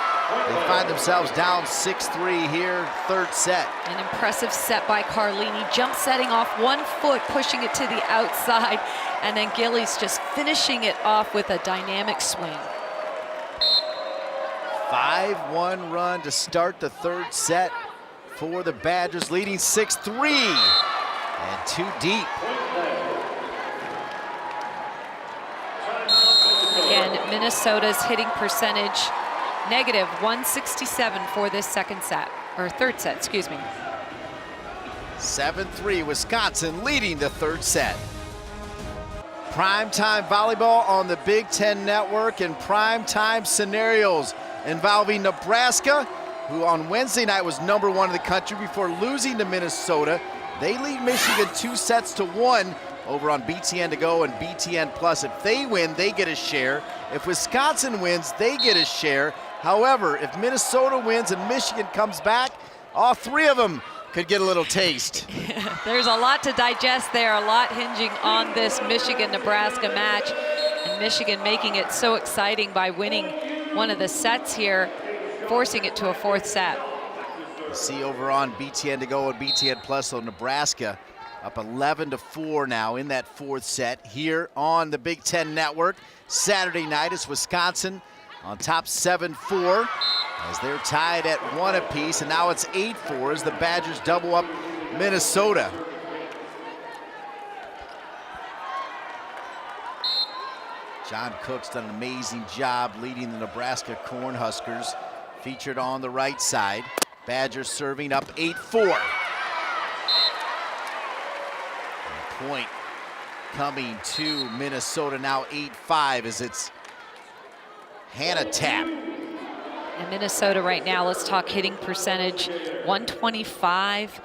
they find themselves down 6-3 here, third set. An impressive set by Carlini, jump setting off 1 foot, pushing it to the outside, and then Gillies just finishing it off with a dynamic swing. 5-1 run to start the third set for the Badgers, leading 6-3 and 2 deep. Again, Minnesota's hitting percentage negative 167 for this second set, or third set, excuse me. 7-3, Wisconsin leading the third set. Primetime volleyball on the Big Ten Network and primetime scenarios involving Nebraska, who on Wednesday night was #1 in the country before losing to Minnesota. They lead Michigan 2-1 over on BTN to go and BTN Plus. If they win, they get a share. If Wisconsin wins, they get a share. However, if Minnesota wins and Michigan comes back, all 3 of them could get a little taste. There's a lot to digest there, a lot hinging on this Michigan-Nebraska match. And Michigan making it so exciting by winning one of the sets here, forcing it to a 4th set. See over on BTN to go and BTN Plus, so Nebraska up 11-4 now in that 4th set here on the Big Ten Network. Saturday night is Wisconsin on top 7-4 as they're tied at 1 apiece, and now it's 8-4 as the Badgers double up Minnesota. John Cook's done an amazing job leading the Nebraska Cornhuskers. Featured on the right side. Badgers serving up 8-4. Point coming to Minnesota now 8-5 as it's Hannah Tapp. And Minnesota right now, let's talk hitting percentage, 125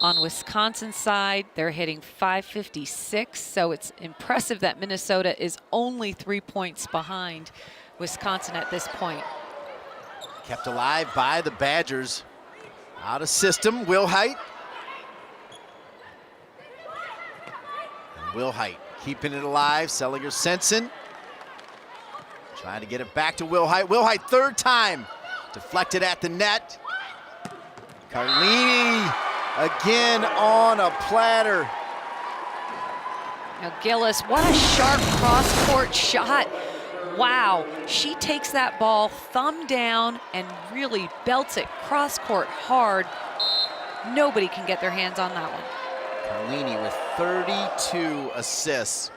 on Wisconsin's side. They're hitting 556, so it's impressive that Minnesota is only 3 points behind Wisconsin at this point. Kept alive by the Badgers. Out of system, Wilhite. Wilhite keeping it alive. Sellinger Sensen trying to get it back to Wilhite. Wilhite, 3rd time. Deflected at the net. Carlini again on a platter. Now Gillis, what a sharp cross-court shot. Wow, she takes that ball thumb down and really belts it cross-court hard. Nobody can get their hands on that one. Carlini with 32 assists.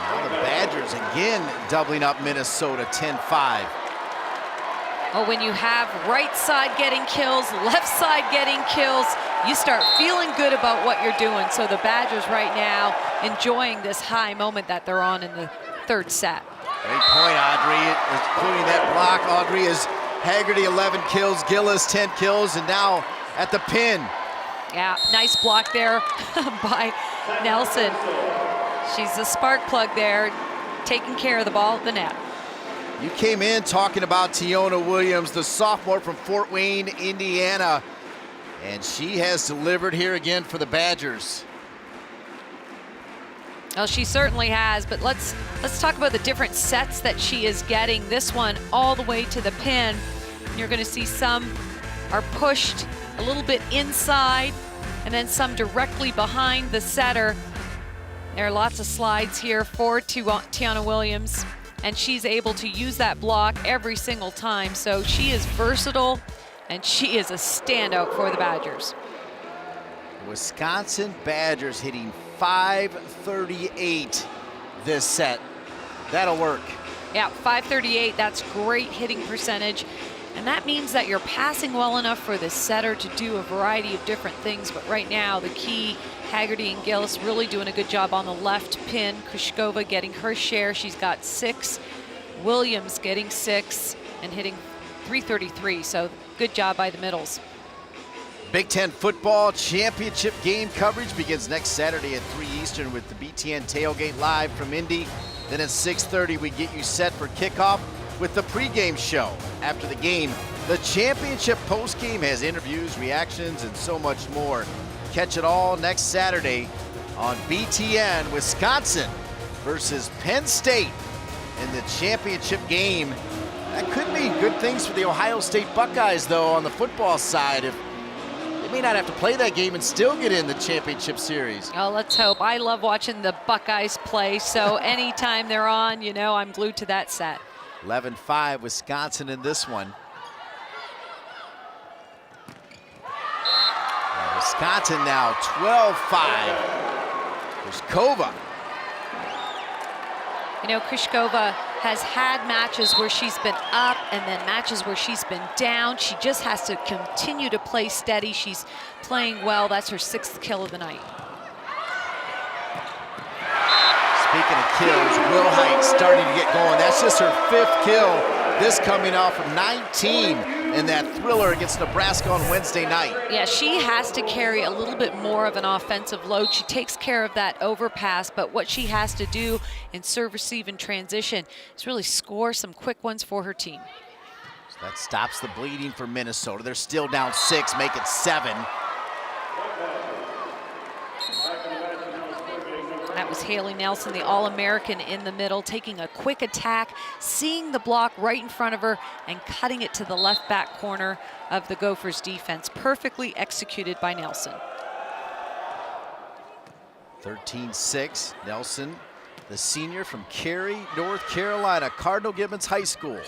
Now the Badgers again doubling up Minnesota 10-5. Oh, when you have right side getting kills, left side getting kills, you start feeling good about what you're doing. So the Badgers right now enjoying this high moment that they're on in the 3rd set. Great point, Audrey, including that block. Audrey is Haggerty 11 kills, Gillis 10 kills, and now at the pin. Yeah, nice block there by Nelson. She's the spark plug there, taking care of the ball at the net. You came in talking about Tiona Williams, the sophomore from Fort Wayne, Indiana, and she has delivered here again for the Badgers. Well, she certainly has, but let's talk about the different sets that she is getting. This one all the way to the pin. You're going to see some are pushed a little bit inside and then some directly behind the setter. There are lots of slides here for Tiona Williams, and she's able to use that block every single time. So she is versatile, and she is a standout for the Badgers. Wisconsin Badgers hitting 538 this set. That'll work. Yeah, 538, that's great hitting percentage. And that means that you're passing well enough for the setter to do a variety of different things. But right now, the key, Haggerty and Gillis really doing a good job on the left pin. Kriškova getting her share. She's got 6. Williams getting 6 and hitting 333. So good job by the middles. Big Ten football championship game coverage begins next Saturday at 3 Eastern with the BTN tailgate live from Indy. Then at 6:30, we get you set for kickoff with the pregame show. After the game, the championship postgame has interviews, reactions, and so much more. Catch it all next Saturday on BTN. Wisconsin versus Penn State in the championship game. That could mean good things for the Ohio State Buckeyes, though, on the football side. If they may not have to play that game and still get in the championship series. Oh, let's hope. I love watching the Buckeyes play, so anytime they're on, you know, I'm glued to that set. 11-5 Wisconsin in this one. And Wisconsin now 12-5. Kriškova. You know, Kriškova has had matches where she's been up and then matches where she's been down. She just has to continue to play steady. She's playing well. That's her 6th kill of the night. Speaking of kills, Wilhite starting to get going. That's just her 5th kill. This coming off of 19 in that thriller against Nebraska on Wednesday night. Yeah, she has to carry a little bit more of an offensive load. She takes care of that overpass, but what she has to do in serve, receive, and transition is really score some quick ones for her team. That stops the bleeding for Minnesota. They're still down 6, make it 7. That was Haley Nelson, the All-American in the middle, taking a quick attack, seeing the block right in front of her, and cutting it to the left back corner of the Gophers defense. Perfectly executed by Nelson. 13-6, Nelson, the senior from Cary, North Carolina, Cardinal Gibbons High School.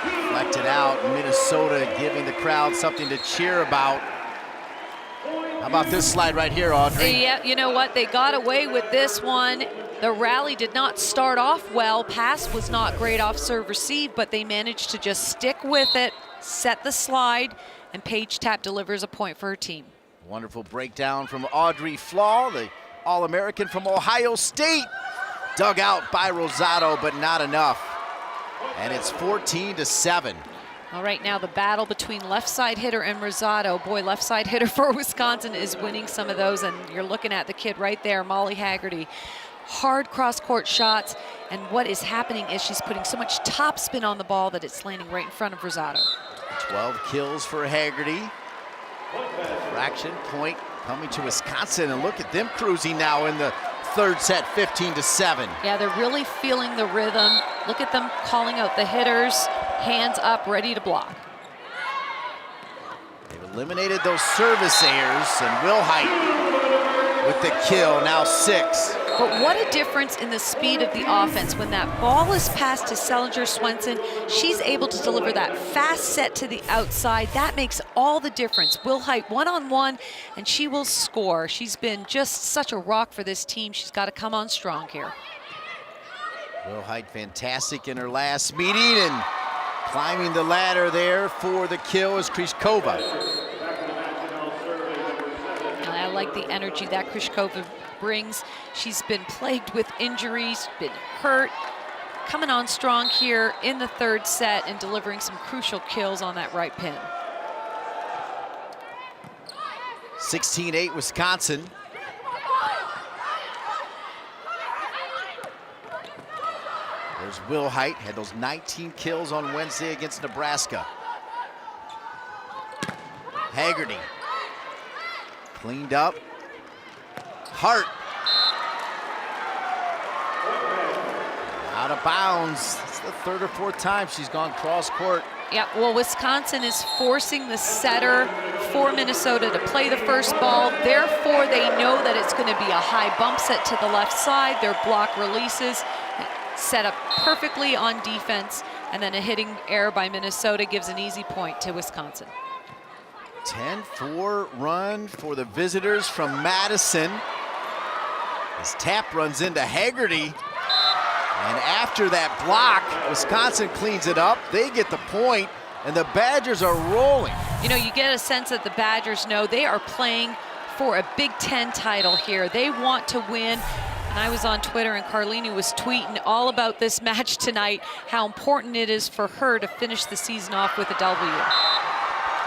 Deflected out, Minnesota giving the crowd something to cheer about. How about this slide right here, Audrey? Yeah, you know what? They got away with this one. The rally did not start off well. Pass was not great off serve receive, but they managed to just stick with it, set the slide, and Paige Tapp delivers a point for her team. Wonderful breakdown from Audrey Flaw, the All-American from Ohio State. Dug out by Rosado, but not enough. And it's 14-7. All right, now the battle between left side hitter and Rosado. Boy, left side hitter for Wisconsin is winning some of those, and you're looking at the kid right there, Molly Haggerty. Hard cross-court shots, and what is happening is she's putting so much topspin on the ball that it's landing right in front of Rosado. 12 kills for Haggerty. Fraction point coming to Wisconsin, and look at them cruising now in the third set, 15-7. Yeah, they're really feeling the rhythm. Look at them calling out the hitters, hands up, ready to block. They've eliminated those service errors, and Will Height with the kill, now 6. But what a difference in the speed of the offense. When that ball is passed to Selinger Swenson, she's able to deliver that fast set to the outside. That makes all the difference. Will Height one-on-one, and she will score. She's been just such a rock for this team. She's got to come on strong here. Will Height fantastic in her last meeting, and climbing the ladder there for the kill is Krishkova. I like the energy that Krishkova brings. She's been plagued with injuries, been hurt, coming on strong here in the third set and delivering some crucial kills on that right pin. 16-8 Wisconsin. There's Will Height, had those 19 kills on Wednesday against Nebraska. Haggerty, cleaned up. Hart, out of bounds. It's the third or fourth time she's gone cross court. Yeah, well, Wisconsin is forcing the setter for Minnesota to play the first ball. Therefore, they know that it's going to be a high bump set to the left side. Their block releases, set up perfectly on defense, and then a hitting error by Minnesota gives an easy point to Wisconsin. 10-4 run for the visitors from Madison. As Tapp runs into Haggerty. And after that block, Wisconsin cleans it up. They get the point, and the Badgers are rolling. You know, you get a sense that the Badgers know they are playing for a Big Ten title here. They want to win. And I was on Twitter, and Carlini was tweeting all about this match tonight, how important it is for her to finish the season off with a W.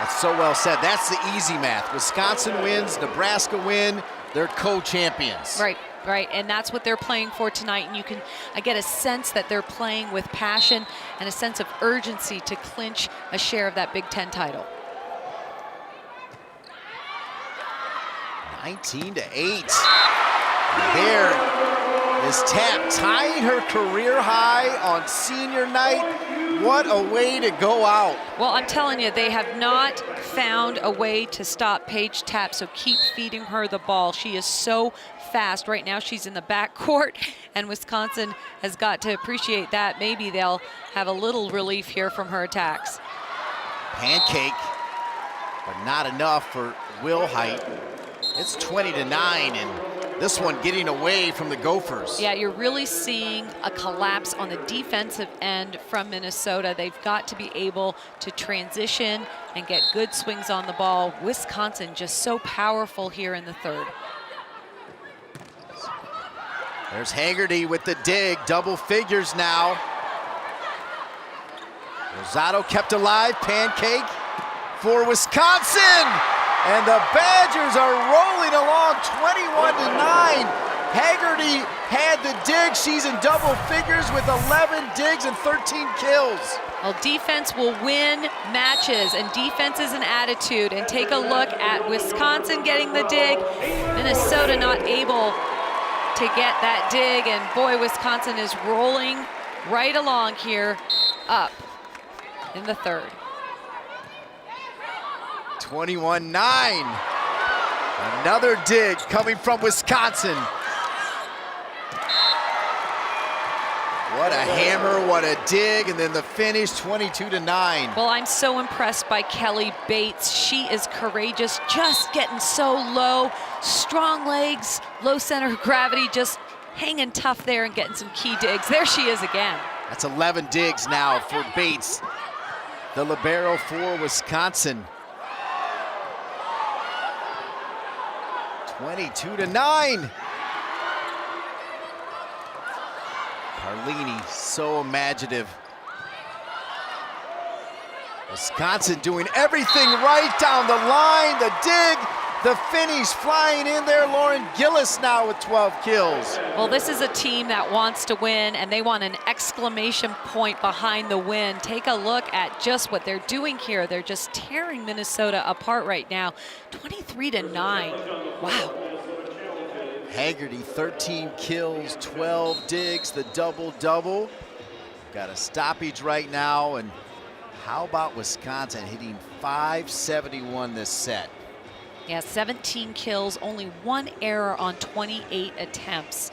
That's so well said. That's the easy math. Wisconsin wins, Nebraska win, they're co-champions. Right, right, and that's what they're playing for tonight. And I get a sense that they're playing with passion and a sense of urgency to clinch a share of that Big Ten title. 19-8. There is Tapp tying her career high on senior night. What a way to go out. Well, I'm telling you, they have not found a way to stop Paige Tapp, so keep feeding her the ball. She is so fast. Right now she's in the backcourt, and Wisconsin has got to appreciate that. Maybe they'll have a little relief here from her attacks. Pancake, but not enough for Will Height. It's 20-9, and this one getting away from the Gophers. Yeah, you're really seeing a collapse on the defensive end from Minnesota. They've got to be able to transition and get good swings on the ball. Wisconsin just so powerful here in the third. There's Haggerty with the dig, double figures now. Rosado kept alive, pancake for Wisconsin. And the Badgers are rolling along 21-9. Haggerty Haggerty had the dig. She's in double figures with 11 digs and 13 kills. Well, defense will win matches, and defense is an attitude. And take a look at Wisconsin getting the dig, Minnesota not able to get that dig, and boy, Wisconsin is rolling right along here up in the third. 21-9. Another dig coming from Wisconsin. What a hammer, what a dig, and then the finish, 22-9. Well, I'm so impressed by Kelly Bates. She is courageous, just getting so low. Strong legs, low center of gravity, just hanging tough there and getting some key digs. There she is again. That's 11 digs now for Bates, the libero for Wisconsin. 22-9. Carlini, so imaginative. Wisconsin doing everything right down the line. The dig, the finish, flying in there. Lauren Gillis now with 12 kills. Well, this is a team that wants to win, and they want an exclamation point behind the win. Take a look at just what they're doing here. They're just tearing Minnesota apart right now. 23-9. Wow. Haggerty, 13 kills, 12 digs, the double-double. Got a stoppage right now, and how about Wisconsin hitting 571 this set? Yeah, 17 kills, only 1 error on 28 attempts.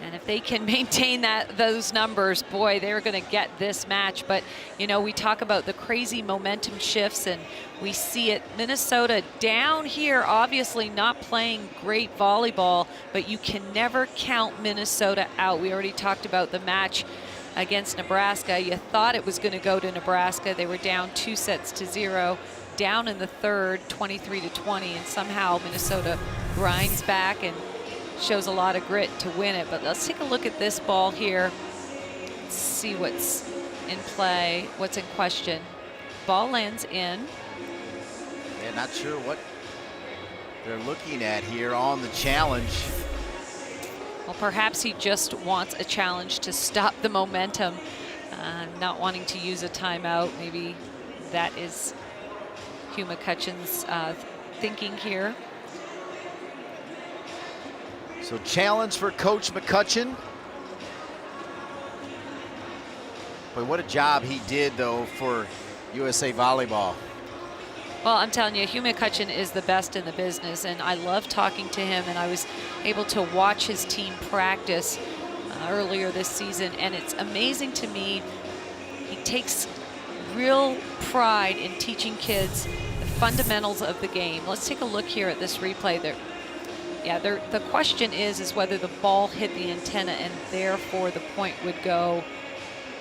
And if they can maintain those numbers, boy, they're going to get this match. But, you know, we talk about the crazy momentum shifts, and we see it. Minnesota down here, obviously not playing great volleyball, but you can never count Minnesota out. We already talked about the match against Nebraska. You thought it was going to go to Nebraska. They were down 2-0, down in the third, 23-20, and somehow Minnesota grinds back and shows a lot of grit to win it. But let's take a look at this ball here. Let's see what's in play, what's in question. Ball lands in. Yeah, not sure what they're looking at here on the challenge. Well, perhaps he just wants a challenge to stop the momentum, not wanting to use a timeout. Maybe that is Hugh McCutcheon's thinking here. So challenge for Coach McCutcheon. But what a job he did, though, for USA Volleyball. Well, I'm telling you, Hugh McCutcheon is the best in the business, and I love talking to him, and I was able to watch his team practice earlier this season, and it's amazing to me. He takes real pride in teaching kids the fundamentals of the game. Let's take a look here at this replay. The question is whether the ball hit the antenna, and therefore the point would go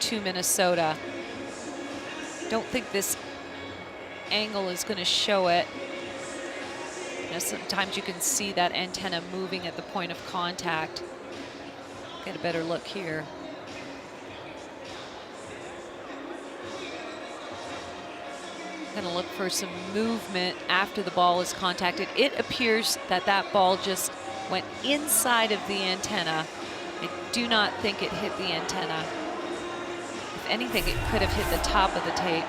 to Minnesota. Don't think this angle is going to show it. You know, sometimes you can see that antenna moving at the point of contact. Get a better look here. Going to look for some movement after the ball is contacted. It appears that that ball just went inside of the antenna. I do not think it hit the antenna. If anything, it could have hit the top of the tape.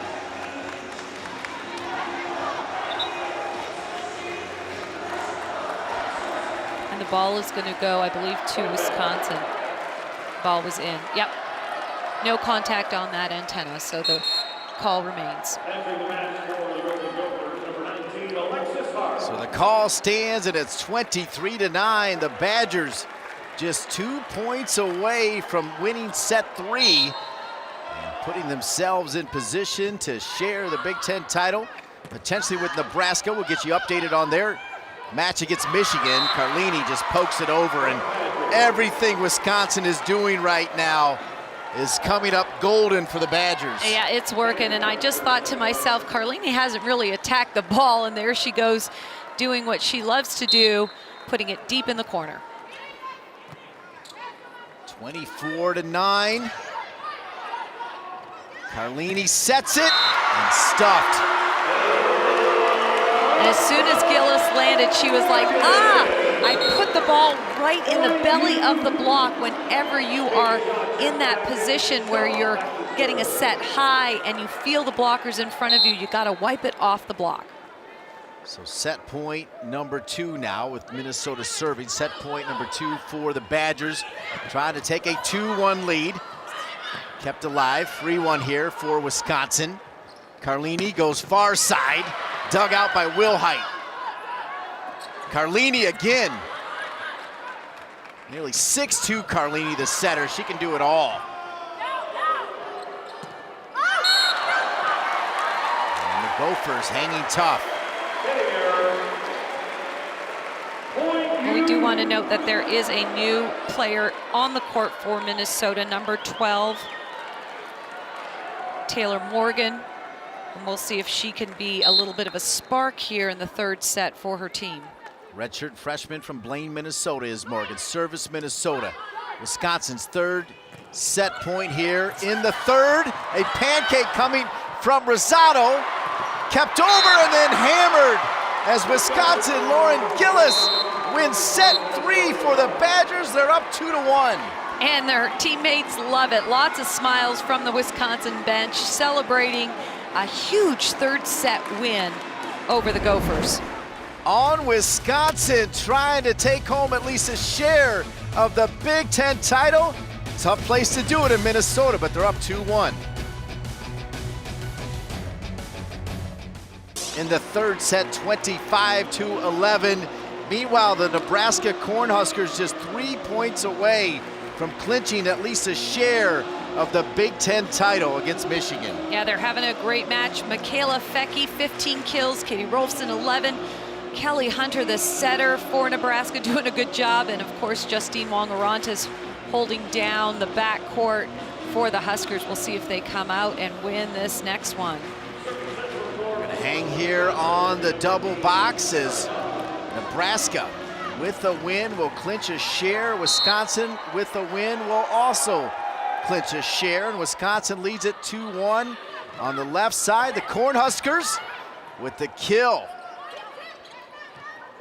And the ball is going to go, I believe, to Wisconsin. Ball was in. Yep. No contact on that antenna, so the call remains. So the call stands, and it's 23-9. The Badgers just 2 points away from winning set 3 and putting themselves in position to share the Big Ten title, potentially with Nebraska. We'll get you updated on their match against Michigan. Carlini just pokes it over, and everything Wisconsin is doing right now is coming up golden for the Badgers. Yeah, it's working, and I just thought to myself, Carlini hasn't really attacked the ball, and there she goes doing what she loves to do, putting it deep in the corner. 24-9. Carlini sets it and stuffed. And as soon as Gillis landed, she was like, ah! I put the ball right in the belly of the block whenever you are in that position where you're getting a set high and you feel the blockers in front of you. You got to wipe it off the block. So set point number 2 now with Minnesota serving. Set point number 2 for the Badgers, trying to take a 2-1 lead. Kept alive, 3-1 here for Wisconsin. Carlini goes far side, dug out by Wilhite. Carlini again. Nearly 6'2" Carlini, the setter. She can do it all. And the Gophers hanging tough. We do want to note that there is a new player on the court for Minnesota, number 12, Taylor Morgan. And we'll see if she can be a little bit of a spark here in the 3rd set for her team. Redshirt freshman from Blaine, Minnesota is Morgan. Service Minnesota. Wisconsin's 3rd set point here in the 3rd. A pancake coming from Rosado. Kept over and then hammered as Wisconsin, Lauren Gillis wins set 3 for the Badgers. They're up 2-1. And their teammates love it. Lots of smiles from the Wisconsin bench, celebrating a huge 3rd set win over the Gophers. On Wisconsin, trying to take home at least a share of the Big Ten title. Tough place to do it in Minnesota, but they're up 2-1. In the 3rd set, 25-11. Meanwhile, the Nebraska Cornhuskers just 3 points away from clinching at least a share of the Big Ten title against Michigan. Yeah, they're having a great match. Michaela Fecky, 15 kills. Katie Rolfson, 11. Kelly Hunter, the setter for Nebraska, doing a good job. And of course, Justine Wongarantas holding down the backcourt for the Huskers. We'll see if they come out and win this next one. We're gonna hang here on the double box as Nebraska with a win will clinch a share. Wisconsin with a win will also clinch a share, and Wisconsin leads it 2-1. On the left side, the Cornhuskers with the kill.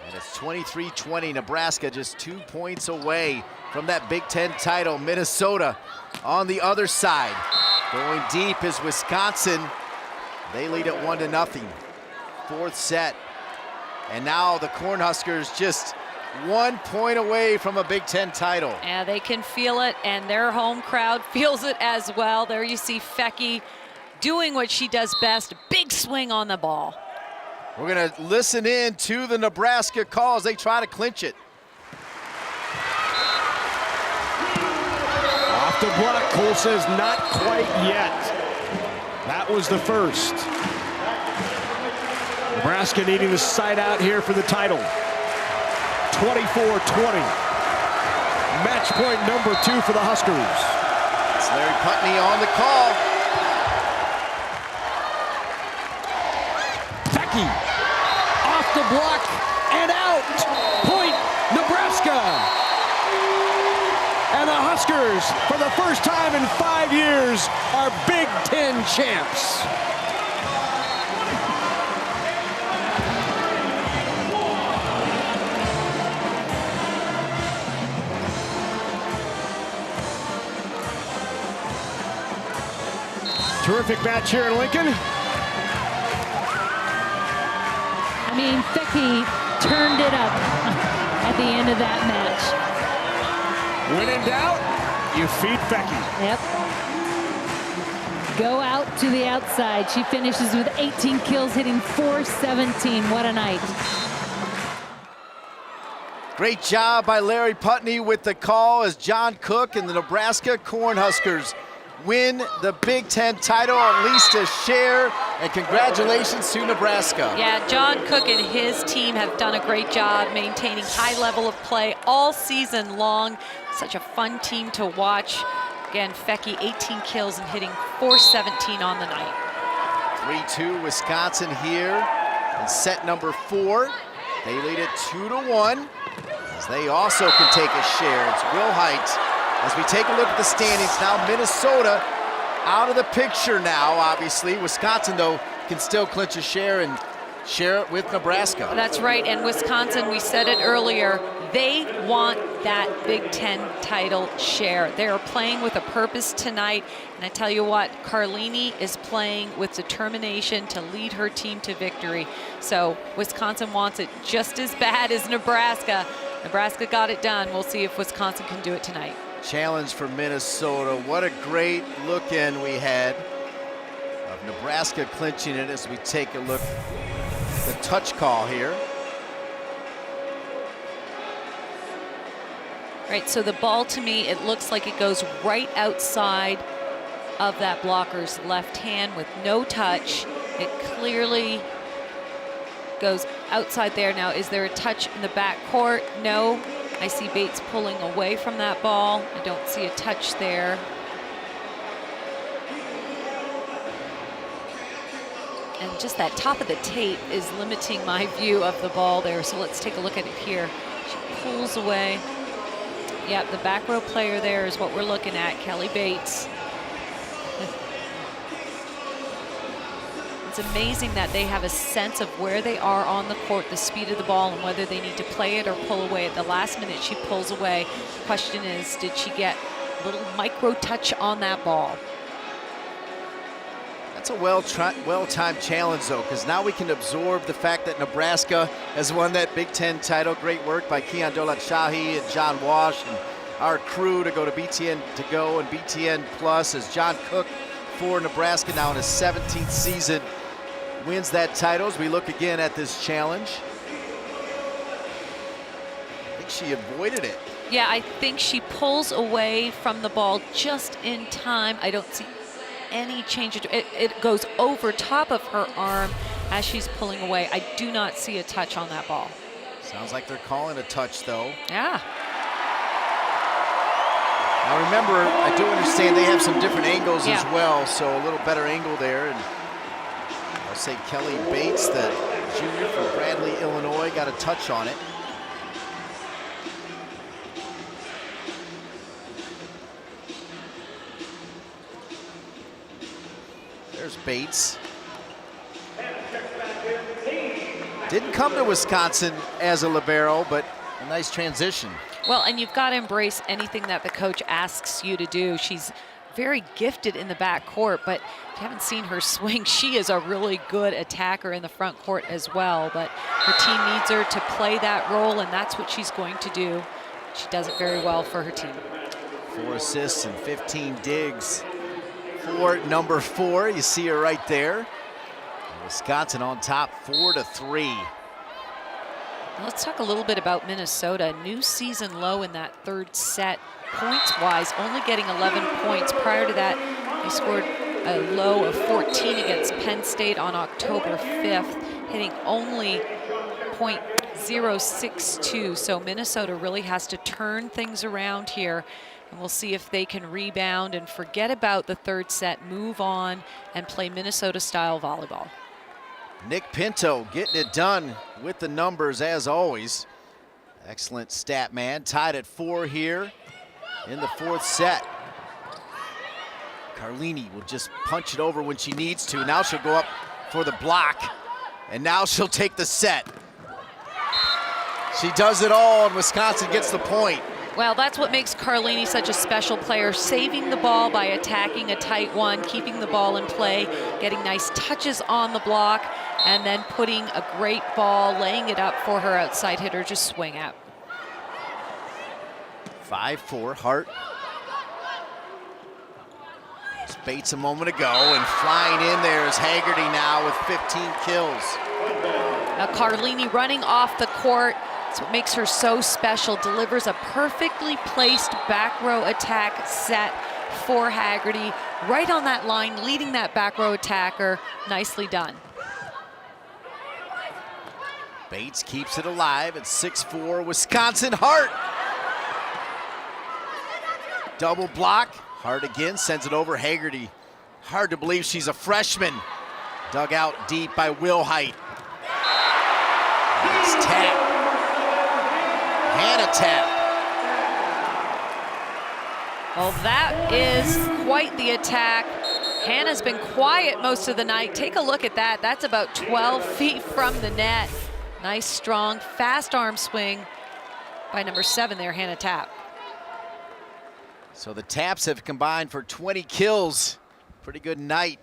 And it's 23-20, Nebraska just 2 points away from that Big Ten title. Minnesota on the other side. Going deep is Wisconsin. They lead it 1-0. 4th set. And now the Cornhuskers just 1 point away from a Big Ten title. Yeah, they can feel it, and their home crowd feels it as well. There you see Fecky doing what she does best, big swing on the ball. We're gonna listen in to the Nebraska calls. They try to clinch it. Off the block, Cole says not quite yet. That was the first. Nebraska needing the side out here for the title. 24-20. Match point number 2 for the Huskers. It's Larry Putney on the call. Fecky off the block and out. Point Nebraska. And the Huskers, for the first time in 5 years, are Big Ten champs. Terrific match here in Lincoln. I mean, Fecky turned it up at the end of that match. When in doubt, you feed Fecky. Yep. Go out to the outside. She finishes with 18 kills, hitting .417. What a night. Great job by Larry Putney with the call as John Cook and the Nebraska Cornhuskers win the Big Ten title, at least a share, and congratulations to Nebraska. Yeah, John Cook and his team have done a great job maintaining high level of play all season long. Such a fun team to watch. Again, Fecky, 18 kills and hitting .417 on the night. 3-2 Wisconsin here in set number 4. They lead it 2-1 as they also can take a share. It's Wilhite. As we take a look at the standings now, Minnesota out of the picture now, obviously. Wisconsin, though, can still clinch a share, and share it with Nebraska. That's right, and Wisconsin, we said it earlier, they want that Big Ten title share. They are playing with a purpose tonight, and I tell you what, Carlini is playing with determination to lead her team to victory. So Wisconsin wants it just as bad as Nebraska. Nebraska got it done. We'll see if Wisconsin can do it tonight. Challenge for Minnesota. What a great look in we had of Nebraska clinching it as we take a look at the touch call here. Right, so the ball, to me, it looks like it goes right outside of that blocker's left hand with no touch. It clearly goes outside there. Now, is there a touch in the back court? No. I see Bates pulling away from that ball. I don't see a touch there. And just that top of the tape is limiting my view of the ball there. So let's take a look at it here. She pulls away. Yep, the back row player there is what we're looking at, Kelly Bates. It's amazing that they have a sense of where they are on the court, the speed of the ball, and whether they need to play it or pull away. At the last minute, she pulls away. The question is, did she get a little micro touch on that ball? That's a well-timed challenge, though, because now we can absorb the fact that Nebraska has won that Big Ten title. Great work by Keon Dolat-Shahi and John Walsh and our crew to go to BTN to go and BTN Plus as John Cook for Nebraska now in his 17th season wins that title. As we look again at this challenge, I think she avoided it. Yeah, I think she pulls away from the ball just in time. I don't see any change. It goes over top of her arm as she's pulling away. I do not see a touch on that ball. Sounds like they're calling a touch, though. Yeah. Now remember, I do understand they have some different angles as well, so a little better angle there. And I'll say Kelly Bates, the junior from Bradley, Illinois, got a touch on it. There's Bates. Didn't come to Wisconsin as a libero, but a nice transition. Well, and you've got to embrace anything that the coach asks you to do. She's very gifted in the back court, but if you haven't seen her swing, she is a really good attacker in the front court as well. But her team needs her to play that role, and that's what she's going to do. She does it very well for her team. 4 assists and 15 digs for number 4. You see her right there. Wisconsin on top 4-3. Let's talk a little bit about Minnesota. New season low in that third set. Points-wise, only getting 11 points. Prior to that, they scored a low of 14 against Penn State on October 5th, hitting only .062. So Minnesota really has to turn things around here. And we'll see if they can rebound and forget about the third set, move on, and play Minnesota-style volleyball. Nick Pinto getting it done with the numbers as always. Excellent stat man, tied at 4 here in the 4th set. Carlini will just punch it over when she needs to. Now she'll go up for the block, and now she'll take the set. She does it all, and Wisconsin gets the point. Well, that's what makes Carlini such a special player, saving the ball by attacking a tight one, keeping the ball in play, getting nice touches on the block, and then putting a great ball, laying it up for her outside hitter, just swing out. 5-4, Hart. There's Bates a moment ago, and flying in there is Haggerty now with 15 kills. Now Carlini running off the court. That's what makes her so special. Delivers a perfectly placed back row attack set for Haggerty. Right on that line, leading that back row attacker. Nicely done. Bates keeps it alive at 6-4, Wisconsin. Hart. Double block. Hart again sends it over. Haggerty. Hard to believe she's a freshman. Dug out deep by Wilhite. It's tap. Hannah tap. Well, that is quite the attack. Hannah's been quiet most of the night. Take a look at that. That's about 12 feet from the net. Nice, strong, fast arm swing by number 7 there, Hannah Tapp. So the Taps have combined for 20 kills. Pretty good night.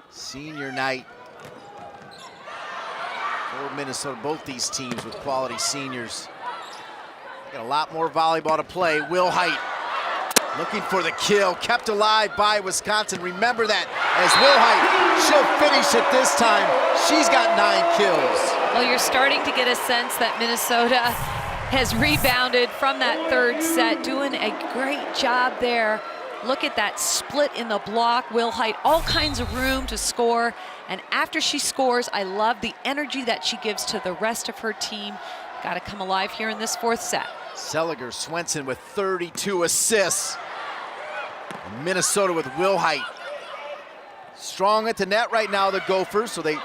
Senior night for Minnesota. Both these teams with quality seniors. Got a lot more volleyball to play. Will Height looking for the kill, kept alive by Wisconsin. Remember that, as Will Height, she'll finish it this time. She's got 9 kills. Well, you're starting to get a sense that Minnesota has rebounded from that third set, doing a great job there. Look at that split in the block. Will Height, all kinds of room to score. And after she scores, I love the energy that she gives to the rest of her team. Got to come alive here in this 4th set. Seliger Swenson with 32 assists. And Minnesota with Will Height. Strong at the net right now, the Gophers, so the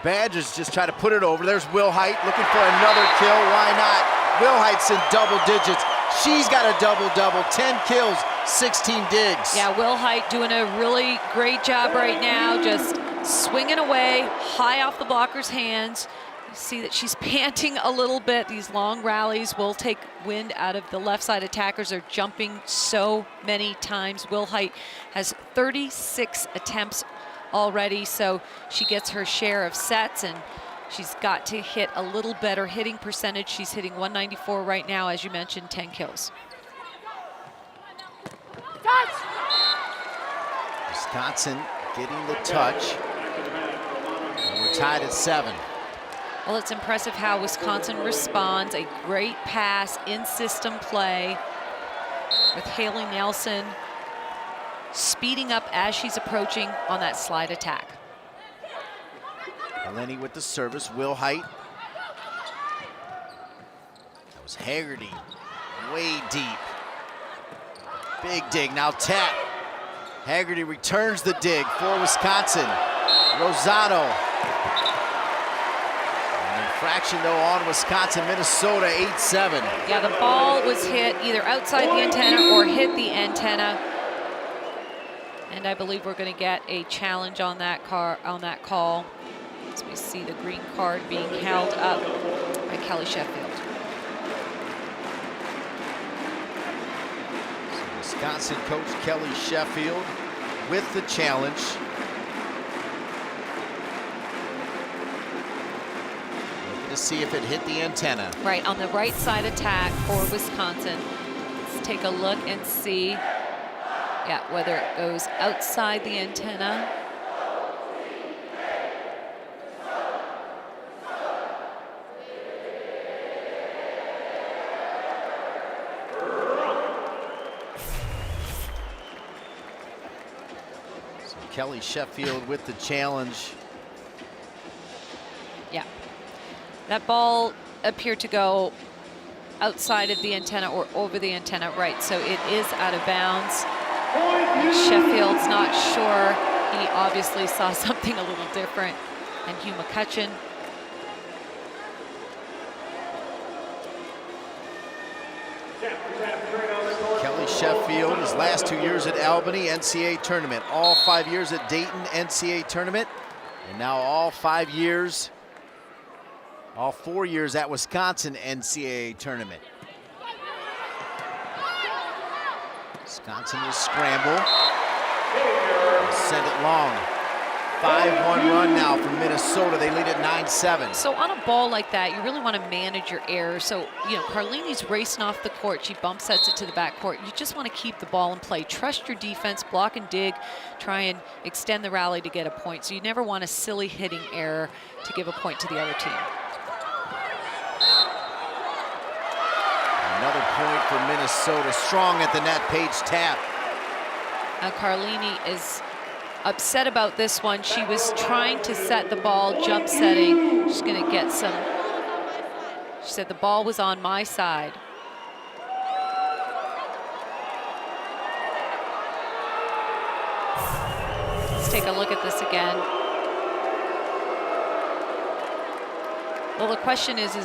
Badgers just try to put it over. There's Will Height looking for another kill. Why not? Will Height's in double digits. She's got a double-double, 10 kills, 16 digs. Yeah, Will Height doing a really great job right now, just swinging away, high off the blocker's hands. You see that she's panting a little bit. These long rallies will take wind out of the left side attackers. Are jumping so many times. Will Height has 36 attempts already, so she gets her share of sets, and she's got to hit a little better hitting percentage. She's hitting 194 right now, as you mentioned, 10 kills. Wisconsin getting the touch. And we're tied at 7. Well, it's impressive how Wisconsin responds. A great pass in system play with Haley Nelson speeding up as she's approaching on that slide attack. Lenny with the service, Will Height. That was Haggerty, way deep. Big dig, now tap. Haggerty returns the dig for Wisconsin. Rosado. An infraction though on Wisconsin, Minnesota 8-7. Yeah, the ball was hit either outside the antenna or hit the antenna. And I believe we're going to get a challenge on that call. As we see the green card being held up by Kelly Sheffield. So Wisconsin coach Kelly Sheffield with the challenge. Looking to see if it hit the antenna. Right, on the right side attack for Wisconsin. Let's take a look and see, whether it goes outside the antenna. Kelly Sheffield with the challenge. Yeah, that ball appeared to go outside of the antenna or over the antenna, right, so it is out of bounds. And Sheffield's not sure. He obviously saw something a little different. And Hugh McCutcheon. Kelly Sheffield, his last 2 years at Albany, NCAA tournament. All 5 years at Dayton, NCAA tournament. And now all 4 years at Wisconsin, NCAA tournament. Wisconsin will scramble. They'll send it long. 5-1 run now from Minnesota. They lead at 9-7. So on a ball like that, you really want to manage your errors. So, Carlini's racing off the court. She bump sets it to the back court. You just want to keep the ball in play. Trust your defense, block and dig, try and extend the rally to get a point. So you never want a silly hitting error to give a point to the other team. Another point for Minnesota. Strong at the net, Paige Tapp. Now Carlini is upset about this one. She was trying to set the ball, jump setting. She's going to get some. She said the ball was on my side. Let's take a look at this again. Well, the question is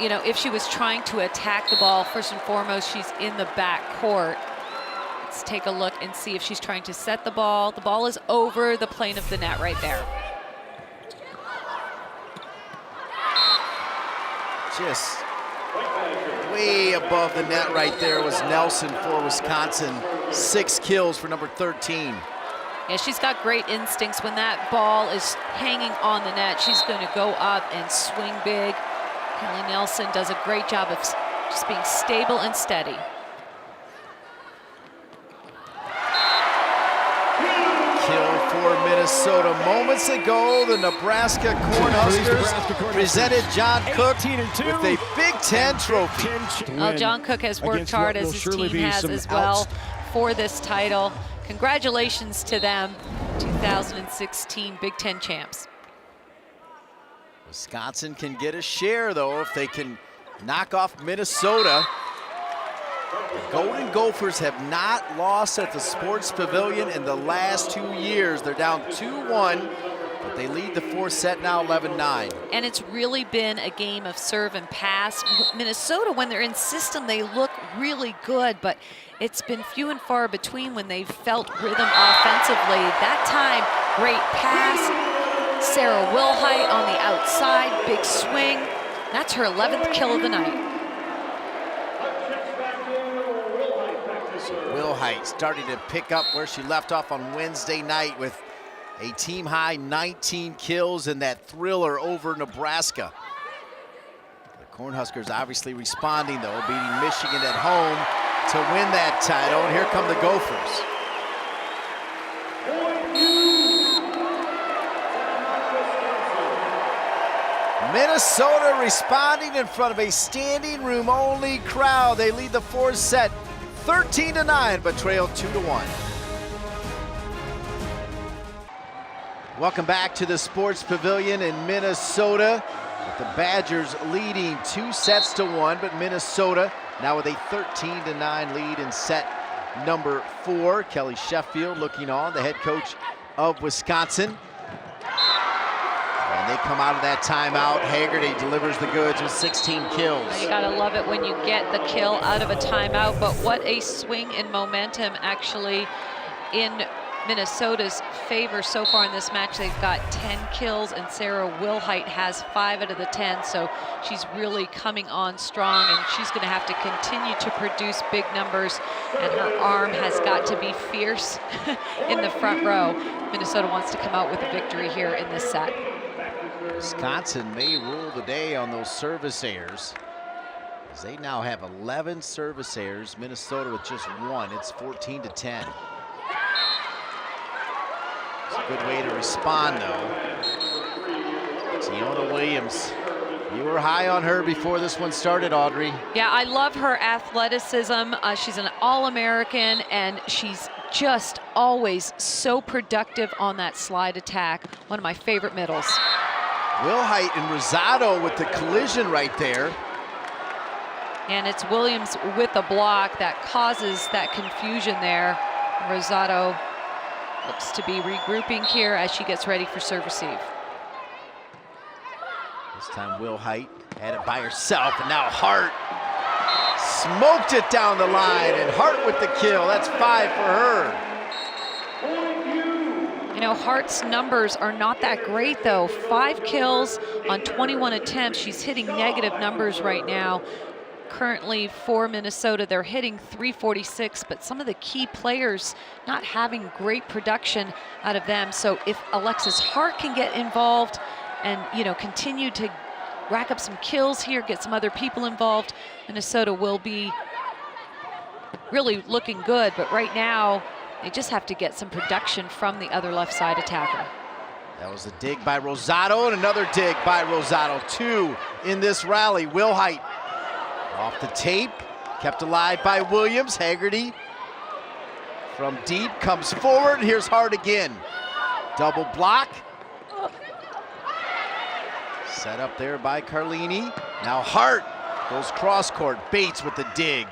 if she was trying to attack the ball, first and foremost, she's in the back court. Let's Let's take a look and see if she's trying to set the ball. The ball is over the plane of the net right there. Just way above the net right there was Nelson for Wisconsin. 6 kills for number 13. Yeah, she's got great instincts. When that ball is hanging on the net, she's going to go up and swing big. Kelly Nelson does a great job of just being stable and steady. Kill for Minnesota. Moments ago, the Nebraska Cornhuskers presented John Cook with a Big Ten trophy. Well, John Cook has worked hard, as his team has as well, for this title. Congratulations to them, 2016 Big Ten champs. Wisconsin can get a share, though, if they can knock off Minnesota. The Golden Gophers have not lost at the Sports Pavilion in the last 2 years. They're down 2-1, but they lead the 4th set now 11-9. And it's really been a game of serve and pass. Minnesota, when they're in system, they look really good, but it's been few and far between when they've felt rhythm offensively. That time, great pass. Sarah Wilhite on the outside, big swing. That's her 11th kill of the night. Wilhite starting to pick up where she left off on Wednesday night with a team-high 19 kills in that thriller over Nebraska. The Cornhuskers obviously responding, though, beating Michigan at home to win that title, and here come the Gophers. Minnesota responding in front of a standing room only crowd. They lead the 4th set 13-9, but trail 2-1. Welcome back to the Sports Pavilion in Minnesota, with the Badgers leading 2-1, but Minnesota now with a 13-9 lead in set number 4. Kelly Sheffield looking on, the head coach of Wisconsin. And they come out of that timeout. Haggerty delivers the goods with 16 kills. You gotta love it when you get the kill out of a timeout, but what a swing in momentum actually in Minnesota's favor so far in this match. They've got 10 kills, and Sarah Wilhite has 5 out of the 10, so she's really coming on strong, and she's gonna have to continue to produce big numbers, and her arm has got to be fierce in the front row. Minnesota wants to come out with a victory here in this set. Wisconsin may rule the day on those service errors, as they now have 11 service errors. Minnesota with just 1. It's 14-10. It's a good way to respond, though. Tiona Williams, you were high on her before this one started, Audrey. Yeah, I love her athleticism. She's an All-American, and she's just always so productive on that slide attack. One of my favorite middles. Wilhite and Rosado with the collision right there. And it's Williams with a block that causes that confusion there. Rosado looks to be regrouping here as she gets ready for serve receive. This time Wilhite had it by herself, and now Hart smoked it down the line, and Hart with the kill. That's 5 for her. You know, Hart's numbers are not that great, though. 5 kills on 21 attempts. She's hitting negative numbers right now. Currently for Minnesota, they're hitting .346, but some of the key players not having great production out of them. So if Alexis Hart can get involved and, you know, continue to rack up some kills here, get some other people involved, Minnesota will be really looking good. But right now, they just have to get some production from the other left side attacker. That was a dig by Rosado, and another dig by Rosado. 2 in this rally. Wilhite off the tape, kept alive by Williams. Haggerty from deep comes forward. Here's Hart again. Double block. Set up there by Carlini. Now Hart goes cross court. Bates with the dig.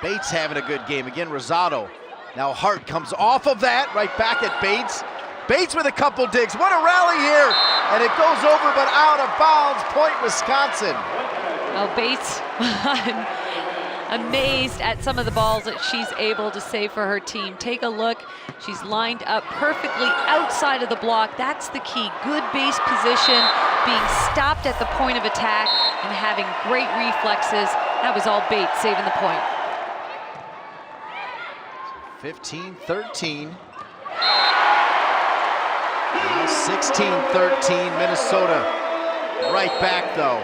Bates having a good game. Again, Rosado. Now Hart comes off of that, right back at Bates. Bates with a couple digs. What a rally here. And it goes over but out of bounds. Point Wisconsin. Well, Bates amazed at some of the balls that she's able to save for her team. Take a look. She's lined up perfectly outside of the block. That's the key. Good base position, being stopped at the point of attack, and having great reflexes. That was all Bates saving the point. 15-13. Now 16-13, Minnesota right back though.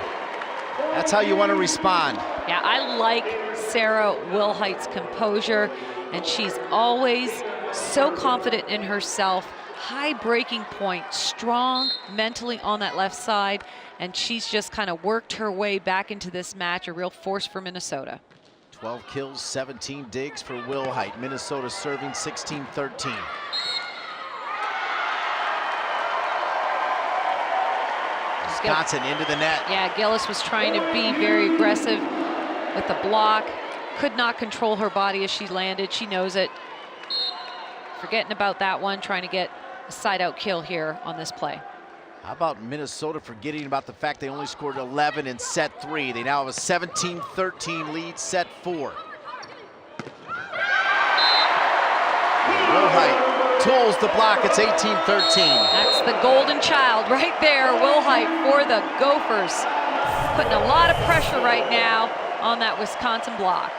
That's how you want to respond. Yeah, I like Sarah Wilhite's composure, and she's always so confident in herself. High breaking point, strong mentally on that left side, and she's just kind of worked her way back into this match, a real force for Minnesota. 12 kills, 17 digs for Wilhite. Minnesota serving 16-13. Wisconsin into the net. Yeah, Gillis was trying to be very aggressive with the block. Could not control her body as she landed. She knows it. Forgetting about that one, trying to get a side-out kill here on this play. How about Minnesota forgetting about the fact they only scored 11 in set 3. They now have a 17-13 lead, set 4. Wilhite tools the block, it's 18-13. That's the golden child right there, Wilhite for the Gophers. Putting a lot of pressure right now on that Wisconsin block.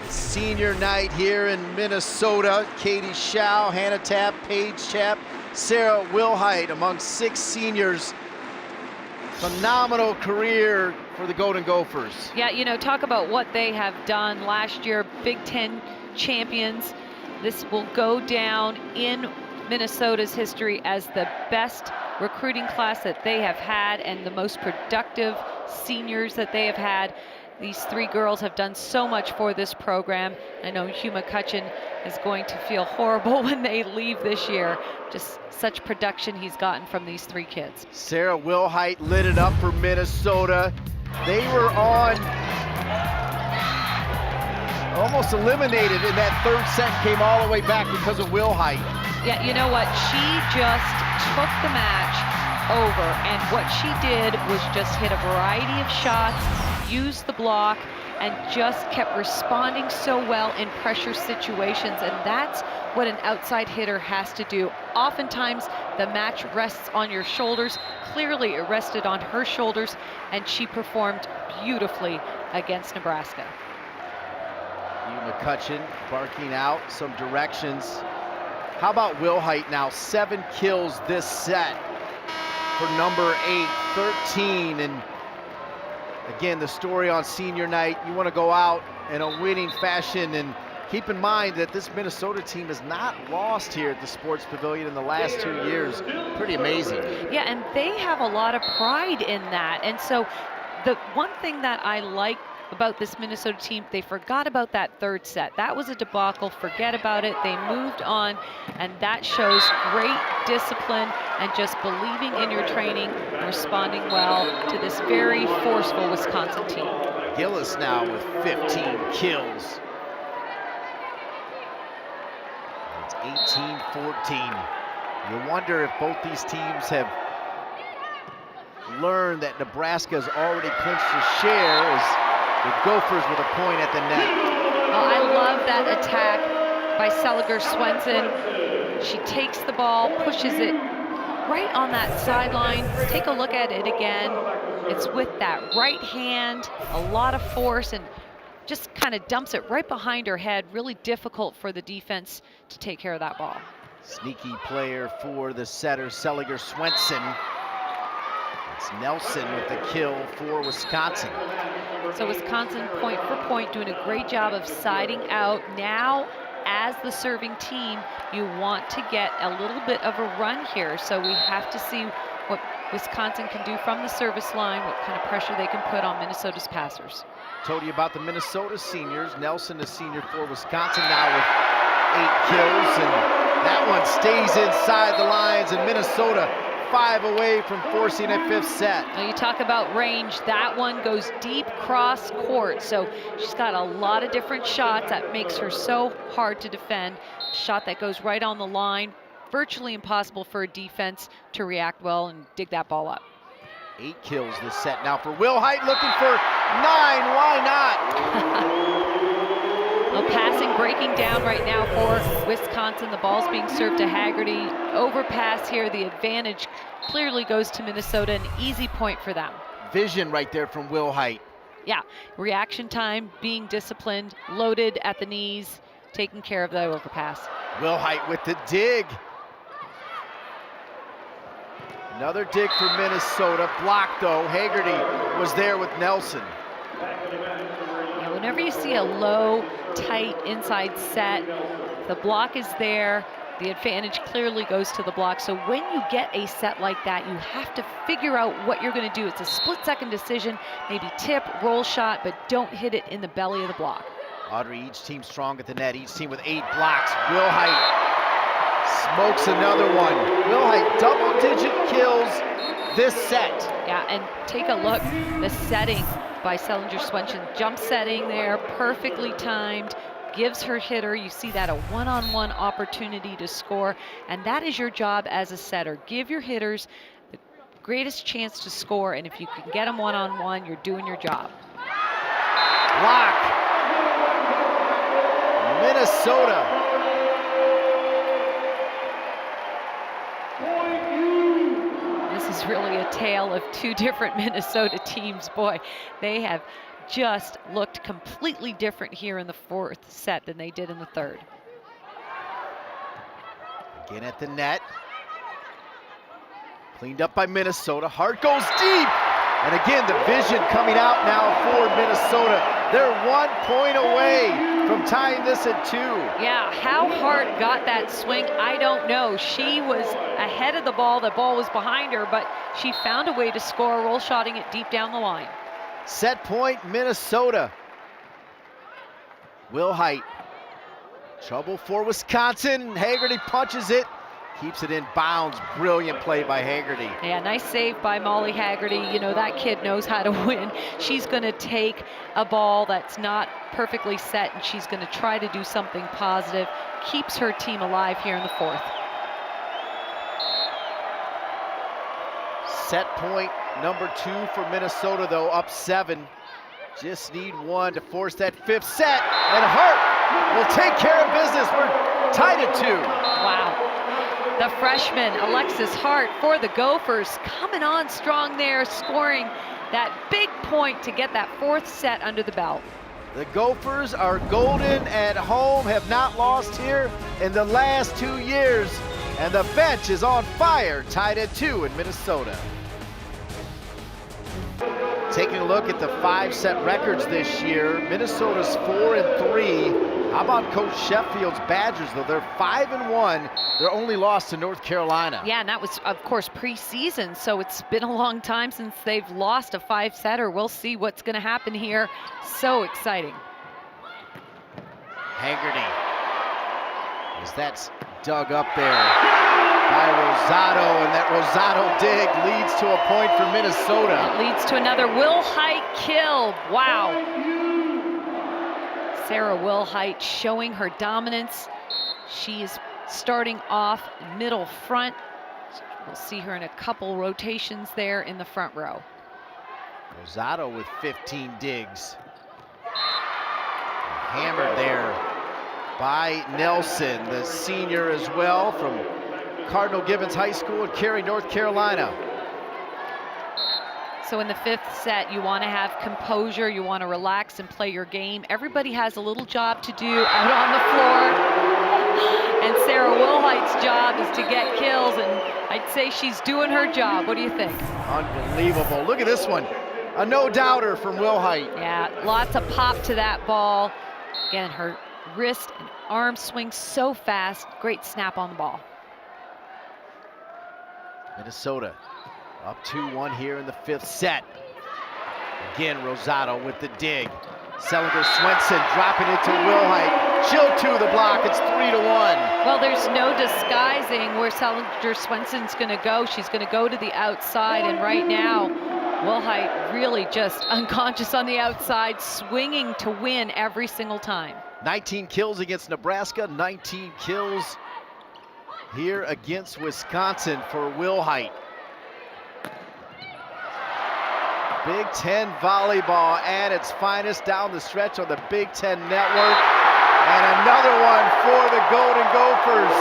It's senior night here in Minnesota. Katie Schau, Hannah Tapp, Paige Chapp, Sarah Wilhite among 6 seniors. Phenomenal career for the Golden Gophers. Yeah, you know, talk about what they have done last year, Big Ten champions. This will go down in Minnesota's history as the best recruiting class that they have had and the most productive seniors that they have had. These 3 girls have done so much for this program. I know Hugh McCutcheon is going to feel horrible when they leave this year. Just such production he's gotten from these 3 kids. Sarah Wilhite lit it up for Minnesota. They were on, almost eliminated in that 3rd set, came all the way back because of Wilhite. Yeah, you know what? She just took the match over, and what she did was just hit a variety of shots, used the block, and just kept responding so well in pressure situations, and that's what an outside hitter has to do. Oftentimes the match rests on your shoulders. Clearly it rested on her shoulders, and she performed beautifully against Nebraska. Hugh McCutcheon barking out some directions. How about Wilhite now? 7 kills this set for number 8, 13, and again, the story on senior night, you want to go out in a winning fashion, and keep in mind that this Minnesota team has not lost here at the Sports Pavilion in the last 2 years. Pretty amazing. Yeah, and they have a lot of pride in that. And so the one thing that I like about this Minnesota team, they forgot about that 3rd set. That was a debacle, forget about it. They moved on, and that shows great discipline and just believing in your training, responding well to this very forceful Wisconsin team. Gillis now with 15 kills. It's 18-14. You wonder if both these teams have learned that Nebraska's already clinched a share as the Gophers with a point at the net. Oh, I love that attack by Seliger Swenson. She takes the ball, pushes it right on that sideline. Take a look at it again. It's with that right hand, a lot of force, and just kind of dumps it right behind her head. Really difficult for the defense to take care of that ball. Sneaky player for the setter, Seliger Swenson. It's Nelson with the kill for Wisconsin. So Wisconsin, point for point, doing a great job of siding out. Now, as the serving team, you want to get a little bit of a run here. So we have to see what Wisconsin can do from the service line, what kind of pressure they can put on Minnesota's passers. Told you about the Minnesota seniors. Nelson, a senior for Wisconsin, now with 8 kills, and that one stays inside the lines, and Minnesota 5 away from forcing a 5th set. Now you talk about range, that one goes deep cross court, so she's got a lot of different shots that makes her so hard to defend. Shot that goes right on the line, virtually impossible for a defense to react well and dig that ball up. 8 kills this set now for Will Height, looking for 9. Why not? Well, passing breaking down right now for Wisconsin. The ball's being served to Haggerty. Overpass here. The advantage clearly goes to Minnesota. An easy point for them. Vision right there from Will Height. Yeah, reaction time, being disciplined, loaded at the knees, taking care of the overpass. Will Height with the dig. Another dig for Minnesota. Blocked though. Haggerty was there with Nelson. Yeah, whenever you see a low, tight inside set, the block is there. The advantage clearly goes to the block. So when you get a set like that, you have to figure out what you're going to do. It's a split-second decision, maybe tip, roll shot, but don't hit it in the belly of the block. Audrey, each team strong at the net, each team with 8 blocks. Will Height smokes another one. Will Height double-digit kills this set. Yeah, and take a look, the setting by Selinger-Swenson. Jump setting there, perfectly timed. Gives her hitter, you see that, a one-on-one opportunity to score, and that is your job as a setter. Give your hitters the greatest chance to score, and if you can get them one-on-one, you're doing your job. Block. Minnesota. This is really a tale of 2 different Minnesota teams. Boy, they have just looked completely different here in the 4th set than they did in the 3rd. Again at the net. Cleaned up by Minnesota. Hart goes deep. And again, the vision coming out now for Minnesota. They're 1 point away from tying this at 2. Yeah, how Hart got that swing, I don't know. She was ahead of the ball was behind her, but she found a way to score, roll shotting it deep down the line. Set point, Minnesota. Will Height. Trouble for Wisconsin. Haggerty punches it. Keeps it in bounds. Brilliant play by Haggerty. Yeah, nice save by Molly Haggerty. You know, that kid knows how to win. She's going to take a ball that's not perfectly set, and she's going to try to do something positive. Keeps her team alive here in the 4th. Set point number 2 for Minnesota, though, up 7. Just need 1 to force that 5th set, and Hart will take care of business. We're tied at 2. Wow. The freshman, Alexis Hart, for the Gophers, coming on strong there, scoring that big point to get that 4th set under the belt. The Gophers are golden at home, have not lost here in the last 2 years, and the bench is on fire, tied at 2 in Minnesota. Taking a look at the 5-set records this year, Minnesota's 4-3. How about Coach Sheffield's Badgers, though? They're 5-1. They're only lost to North Carolina. Yeah, and that was, of course, preseason, so it's been a long time since they've lost a 5-setter. We'll see what's going to happen here. So exciting. Haggerty, as that's dug up there by Rosado, and that Rosado dig leads to a point for Minnesota. It leads to another Will Height kill. Wow. Sarah Will Height showing her dominance. She is starting off middle front. We'll see her in a couple rotations there in the front row. Rosado with 15 digs. Hammered there by Nelson, the senior as well from Cardinal Gibbons High School in Cary, North Carolina. So in the 5th set, you want to have composure, you want to relax and play your game. Everybody has a little job to do out on the floor. And Sarah Will Height's job is to get kills, and I'd say she's doing her job. What do you think? Unbelievable. Look at this one. A no-doubter from Will Height. Yeah, lots of pop to that ball. Again, her wrist and arm swing so fast. Great snap on the ball. Minnesota up 2-1 here in the 5th set. Again, Rosado with the dig. Selinger-Swenson dropping it to Will Height. She'll to the block. It's 3-1. Well, there's no disguising where Selinger-Swenson's going to go. She's going to go to the outside, and right now, Will Height really just unconscious on the outside, swinging to win every single time. 19 kills against Nebraska, 19 kills here against Wisconsin for Will Height. Big Ten volleyball at its finest down the stretch on the Big Ten Network. And another one for the Golden Gophers.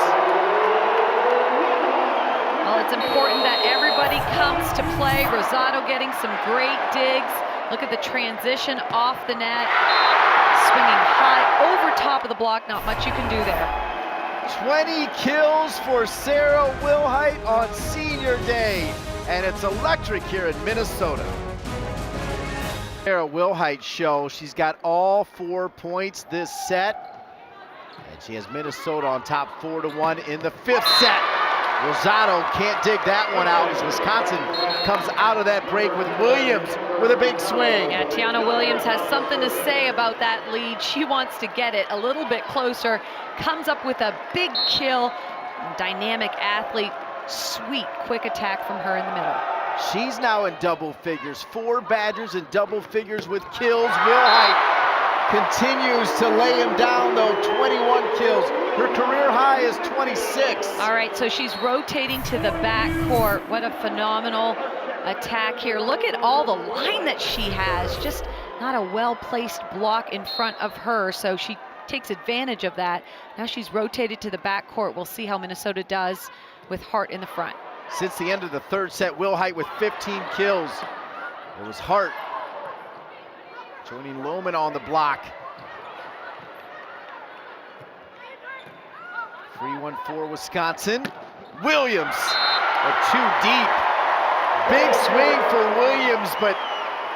Well, it's important that everybody comes to play. Rosado getting some great digs. Look at the transition off the net. Swinging high over top of the block. Not much you can do there. 20 kills for Sarah Wilhite on senior day. And it's electric here in Minnesota. Sarah Wilhite show. She's got all 4 points this set. And she has Minnesota on top 4-1 in the 5th set. Rosado can't dig that one out as Wisconsin comes out of that break with Williams with a big swing. Yeah, Tiana Williams has something to say about that lead. She wants to get it a little bit closer. Comes up with a big kill. Dynamic athlete. Sweet, quick attack from her in the middle. She's now in double figures. 4 Badgers in double figures with kills. Wilhite continues to lay him down though, 21 kills. Her career high is 26. All right, so she's rotating to the back court. What a phenomenal attack here. Look at all the line that she has. Just not a well-placed block in front of her, so she takes advantage of that. Now she's rotated to the back court. We'll see how Minnesota does with Hart in the front. Since the end of the 3rd set, Wilhite with 15 kills. It was Hart joining Lohman on the block. 3-1-4 Wisconsin. Williams, too deep. Big swing for Williams, but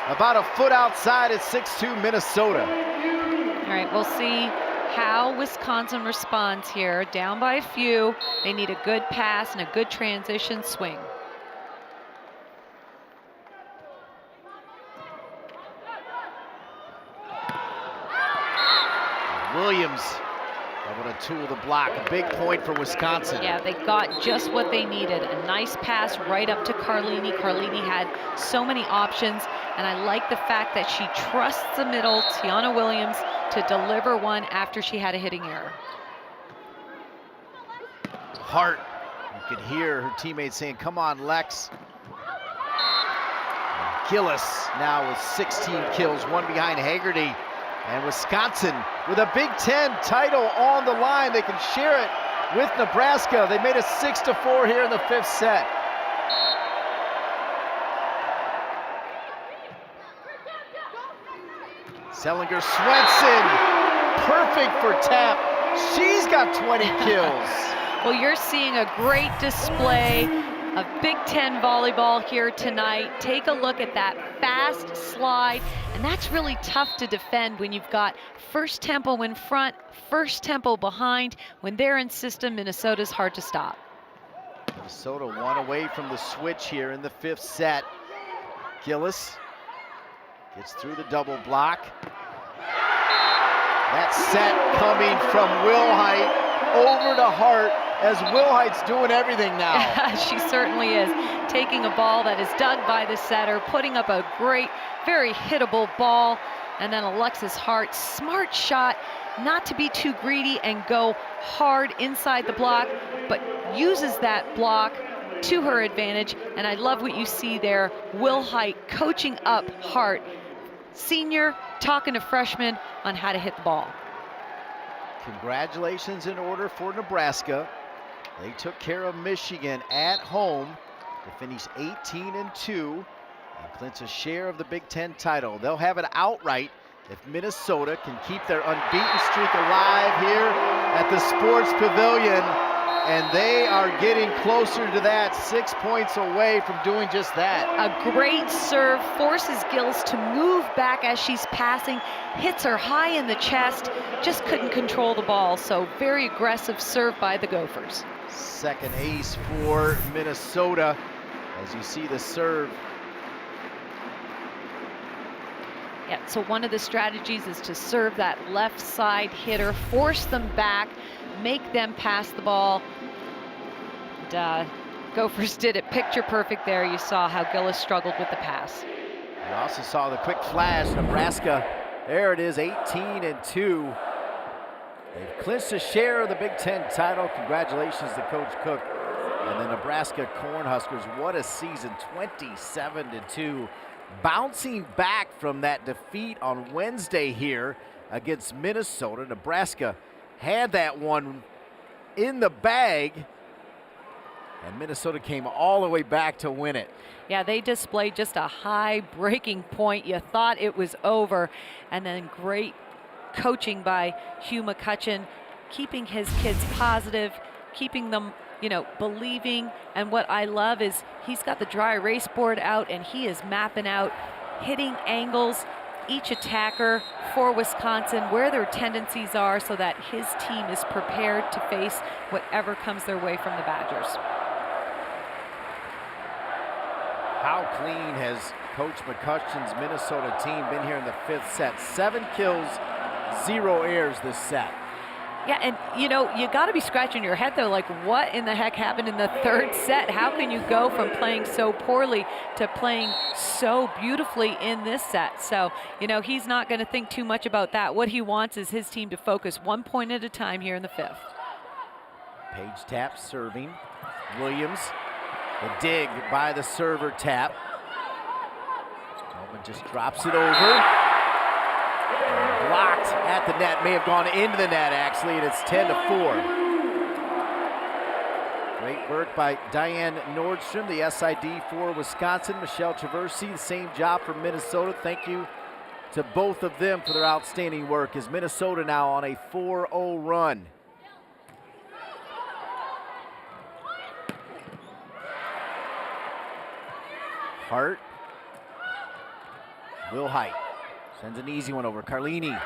about a foot outside at 6-2 Minnesota. All right, we'll see how Wisconsin responds here. Down by a few. They need a good pass and a good transition swing. Williams able to tool the block. A big point for Wisconsin. Yeah, they got just what they needed. A nice pass right up to Carlini. Carlini had so many options, and I like the fact that she trusts the middle, Tiana Williams, to deliver one after she had a hitting error. Hart, you could hear her teammates saying, come on, Lex. Gillis now with 16 kills, 1 behind Haggerty. And Wisconsin with a Big Ten title on the line. They can share it with Nebraska. They made it 6-4 here in the 5th set. Sellinger Swenson, perfect for tap. She's got 20 kills. Well, you're seeing a great display of Big Ten volleyball here tonight. Take a look at that fast slide, and that's really tough to defend when you've got first tempo in front, first tempo behind. When they're in system, Minnesota's hard to stop. Minnesota 1 away from the switch here in the 5th set. Gillis gets through the double block. That set coming from Wilhite over to Hart, as Wilhite's doing everything now. She certainly is. Taking a ball that is dug by the setter, putting up a great, very hittable ball, and then Alexis Hart, smart shot, not to be too greedy and go hard inside the block, but uses that block to her advantage. And I love what you see there. Wilhite coaching up Hart, senior, talking to freshmen on how to hit the ball. Congratulations in order for Nebraska. They took care of Michigan at home to finish 18-2 and clinch a share of the Big Ten title. They'll have it outright if Minnesota can keep their unbeaten streak alive here at the Sports Pavilion. And they are getting closer to that, 6 points away from doing just that. A great serve, forces Gillis to move back as she's passing, hits her high in the chest, just couldn't control the ball. So very aggressive serve by the Gophers. Second ace for Minnesota, as you see the serve. Yeah, so one of the strategies is to serve that left side hitter, force them back, make them pass the ball. And, Gophers did it picture perfect there. You saw how Gillis struggled with the pass. You also saw the quick flash. Nebraska, there it is, 18-2. They've clinched a share of the Big Ten title. Congratulations to Coach Cook and the Nebraska Cornhuskers. What a season, 27-2. bouncing back from that defeat on Wednesday here against Minnesota. Nebraska had that one in the bag, and Minnesota came all the way back to win it. Yeah, they displayed just a high breaking point. You thought it was over, and then great coaching by Hugh McCutcheon, keeping his kids positive, keeping them, believing. And what I love is he's got the dry erase board out, and he is mapping out, hitting angles, each attacker for Wisconsin, where their tendencies are, so that his team is prepared to face whatever comes their way from the Badgers. How clean has Coach McCutcheon's Minnesota team been here in the 5th set? 7 kills, 0 errors this set. Yeah, and you got to be scratching your head though, like what in the heck happened in the 3rd set? How can you go from playing so poorly to playing so beautifully in this set? So, he's not going to think too much about that. What he wants is his team to focus 1 point at a time here in the 5th. Page tap serving. Williams, the dig by the server tap. Bowman just drops it over. Blocked at the net, may have gone into the net actually, and it's 10-4. Great work by Diane Nordstrom, the SID for Wisconsin. Michelle Traversy, the same job for Minnesota. Thank you to both of them for their outstanding work, as Minnesota now on a 4-0 run. Hart. Will Height sends an easy one over. Carlini.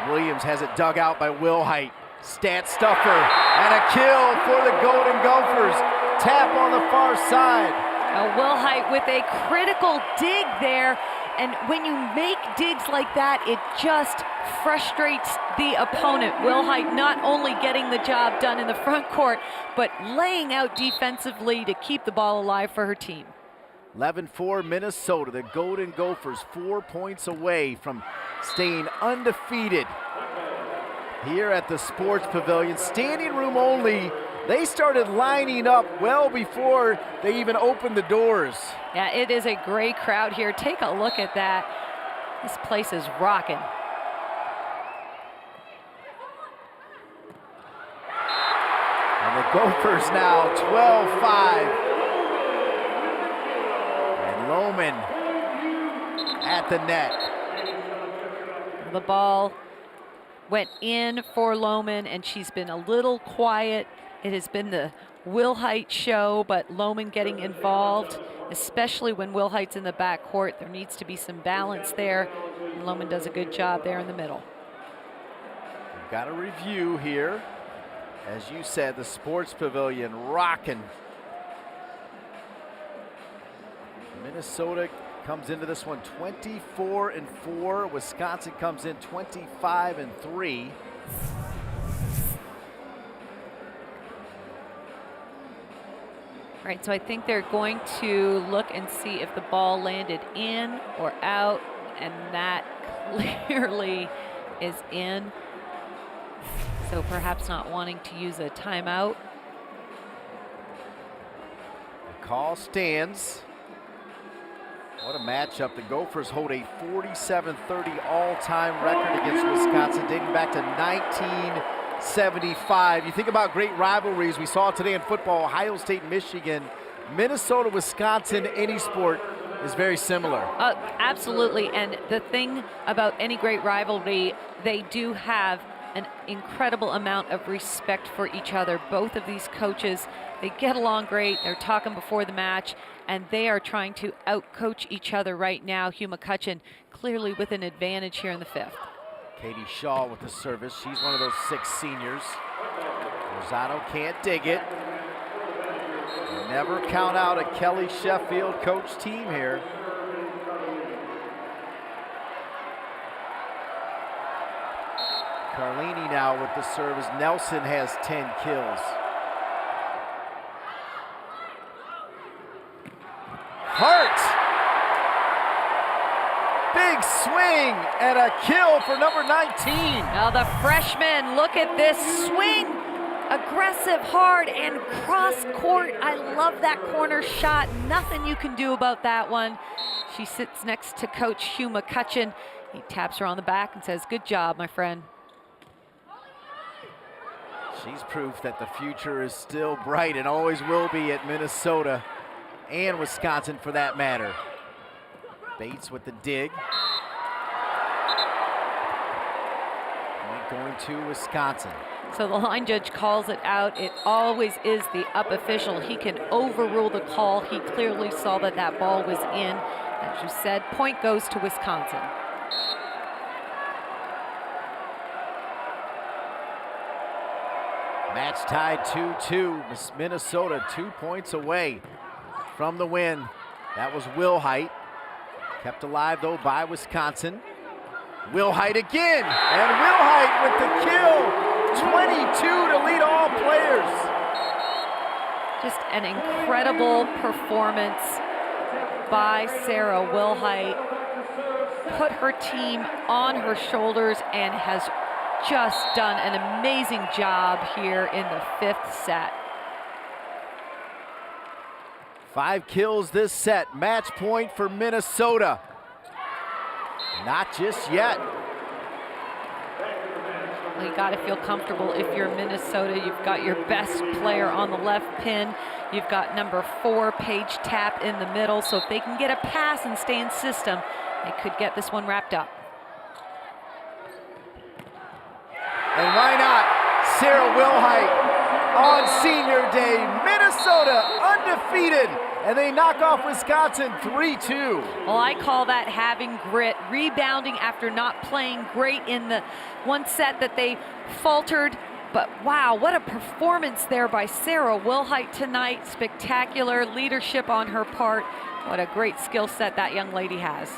Williams has it dug out by Will Height. Stat stuffer and a kill for the Golden Gophers. Tap on the far side. Will Height with a critical dig there. And when you make digs like that, it just frustrates the opponent. Will Height not only getting the job done in the front court, but laying out defensively to keep the ball alive for her team. 11-4 Minnesota. The Golden Gophers 4 points away from staying undefeated here at the Sports Pavilion. Standing room only. They started lining up well before they even opened the doors. Yeah, it is a great crowd here. Take a look at that. This place is rocking. And the Gophers now 12-5. Lohman at the net. The ball went in for Lohman, and she's been a little quiet. It has been the Will Height show, but Lohman getting involved, especially when Will Height's in the back court. There needs to be some balance there, and Lohman does a good job there in the middle. We've got a review here. As you said, the Sports Pavilion rocking. Minnesota comes into this one 24-4. Wisconsin comes in 25-3. Right, so I think they're going to look and see if the ball landed in or out, and that clearly is in. So perhaps not wanting to use a timeout. The call stands. What a matchup. The Gophers hold a 47-30 all-time record against Wisconsin dating back to 1975. You think about great rivalries. We saw today in football, Ohio State, Michigan. Minnesota, Wisconsin, any sport is very similar. Absolutely, and the thing about any great rivalry, they do have an incredible amount of respect for each other. Both of these coaches, they get along great. They're talking before the match, and they are trying to out-coach each other right now. Hugh McCutcheon clearly with an advantage here in the 5th. Katie Shaw with the service. She's one of those 6 seniors. Rosado can't dig it. Never count out a Kelly Sheffield coach team here. Carlini now with the service. Nelson has 10 kills. Hart. Big swing and a kill for number 19. Now the freshman, look at this swing. Aggressive, hard, and cross court. I love that corner shot. Nothing you can do about that one. She sits next to Coach Hugh McCutcheon. He taps her on the back and says, "Good job, my friend." She's proof that the future is still bright and always will be at Minnesota and Wisconsin for that matter. Bates with the dig. Point going to Wisconsin. So the line judge calls it out. It always is the up official. He can overrule the call. He clearly saw that that ball was in. As you said, point goes to Wisconsin. Match tied 2-2. Minnesota 2 points away from the win. That was Wilhite. Kept alive though by Wisconsin. Wilhite again, and Wilhite with the kill. 22 to lead all players. Just an incredible performance by Sarah Wilhite. Put her team on her shoulders and has just done an amazing job here in the 5th set. 5 kills this set. Match point for Minnesota. Not just yet. Well, you got to feel comfortable if you're Minnesota. You've got your best player on the left pin. You've got number 4, Paige Tapp, in the middle. So if they can get a pass and stay in system, they could get this one wrapped up. And why not? Sarah Wilhite on senior day. Minnesota undefeated, and they knock off Wisconsin 3-2. Well, I call that having grit, rebounding after not playing great in the one set that they faltered. But wow, what a performance there by Sarah Wilhite tonight. Spectacular leadership on her part. What a great skill set that young lady has.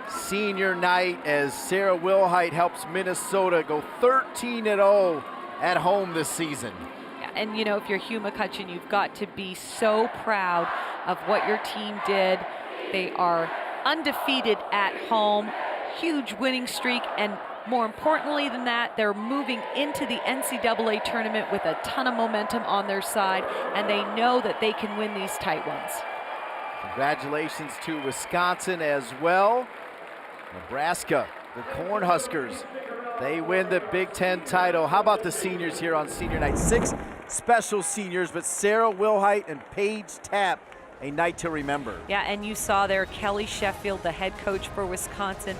Senior night as Sarah Wilhite helps Minnesota go 13-0 at home this season. Yeah, and you know, if you're Hugh McCutcheon, you've got to be so proud of what your team did. They are undefeated at home, huge winning streak, and more importantly than that, they're moving into the NCAA tournament with a ton of momentum on their side, and they know that they can win these tight ones. Congratulations to Wisconsin as well. Nebraska, the Cornhuskers, they win the Big Ten title. How about the seniors here on senior night? 6 special seniors, but Sarah Wilhite and Paige Tapp, a night to remember. Yeah, and you saw there Kelly Sheffield, the head coach for Wisconsin,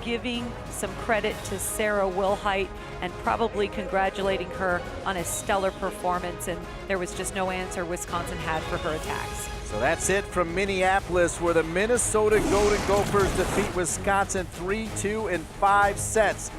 giving some credit to Sarah Wilhite and probably congratulating her on a stellar performance, and there was just no answer Wisconsin had for her attacks. So that's it from Minneapolis, where the Minnesota Golden Gophers defeat Wisconsin 3-2 in 5 sets.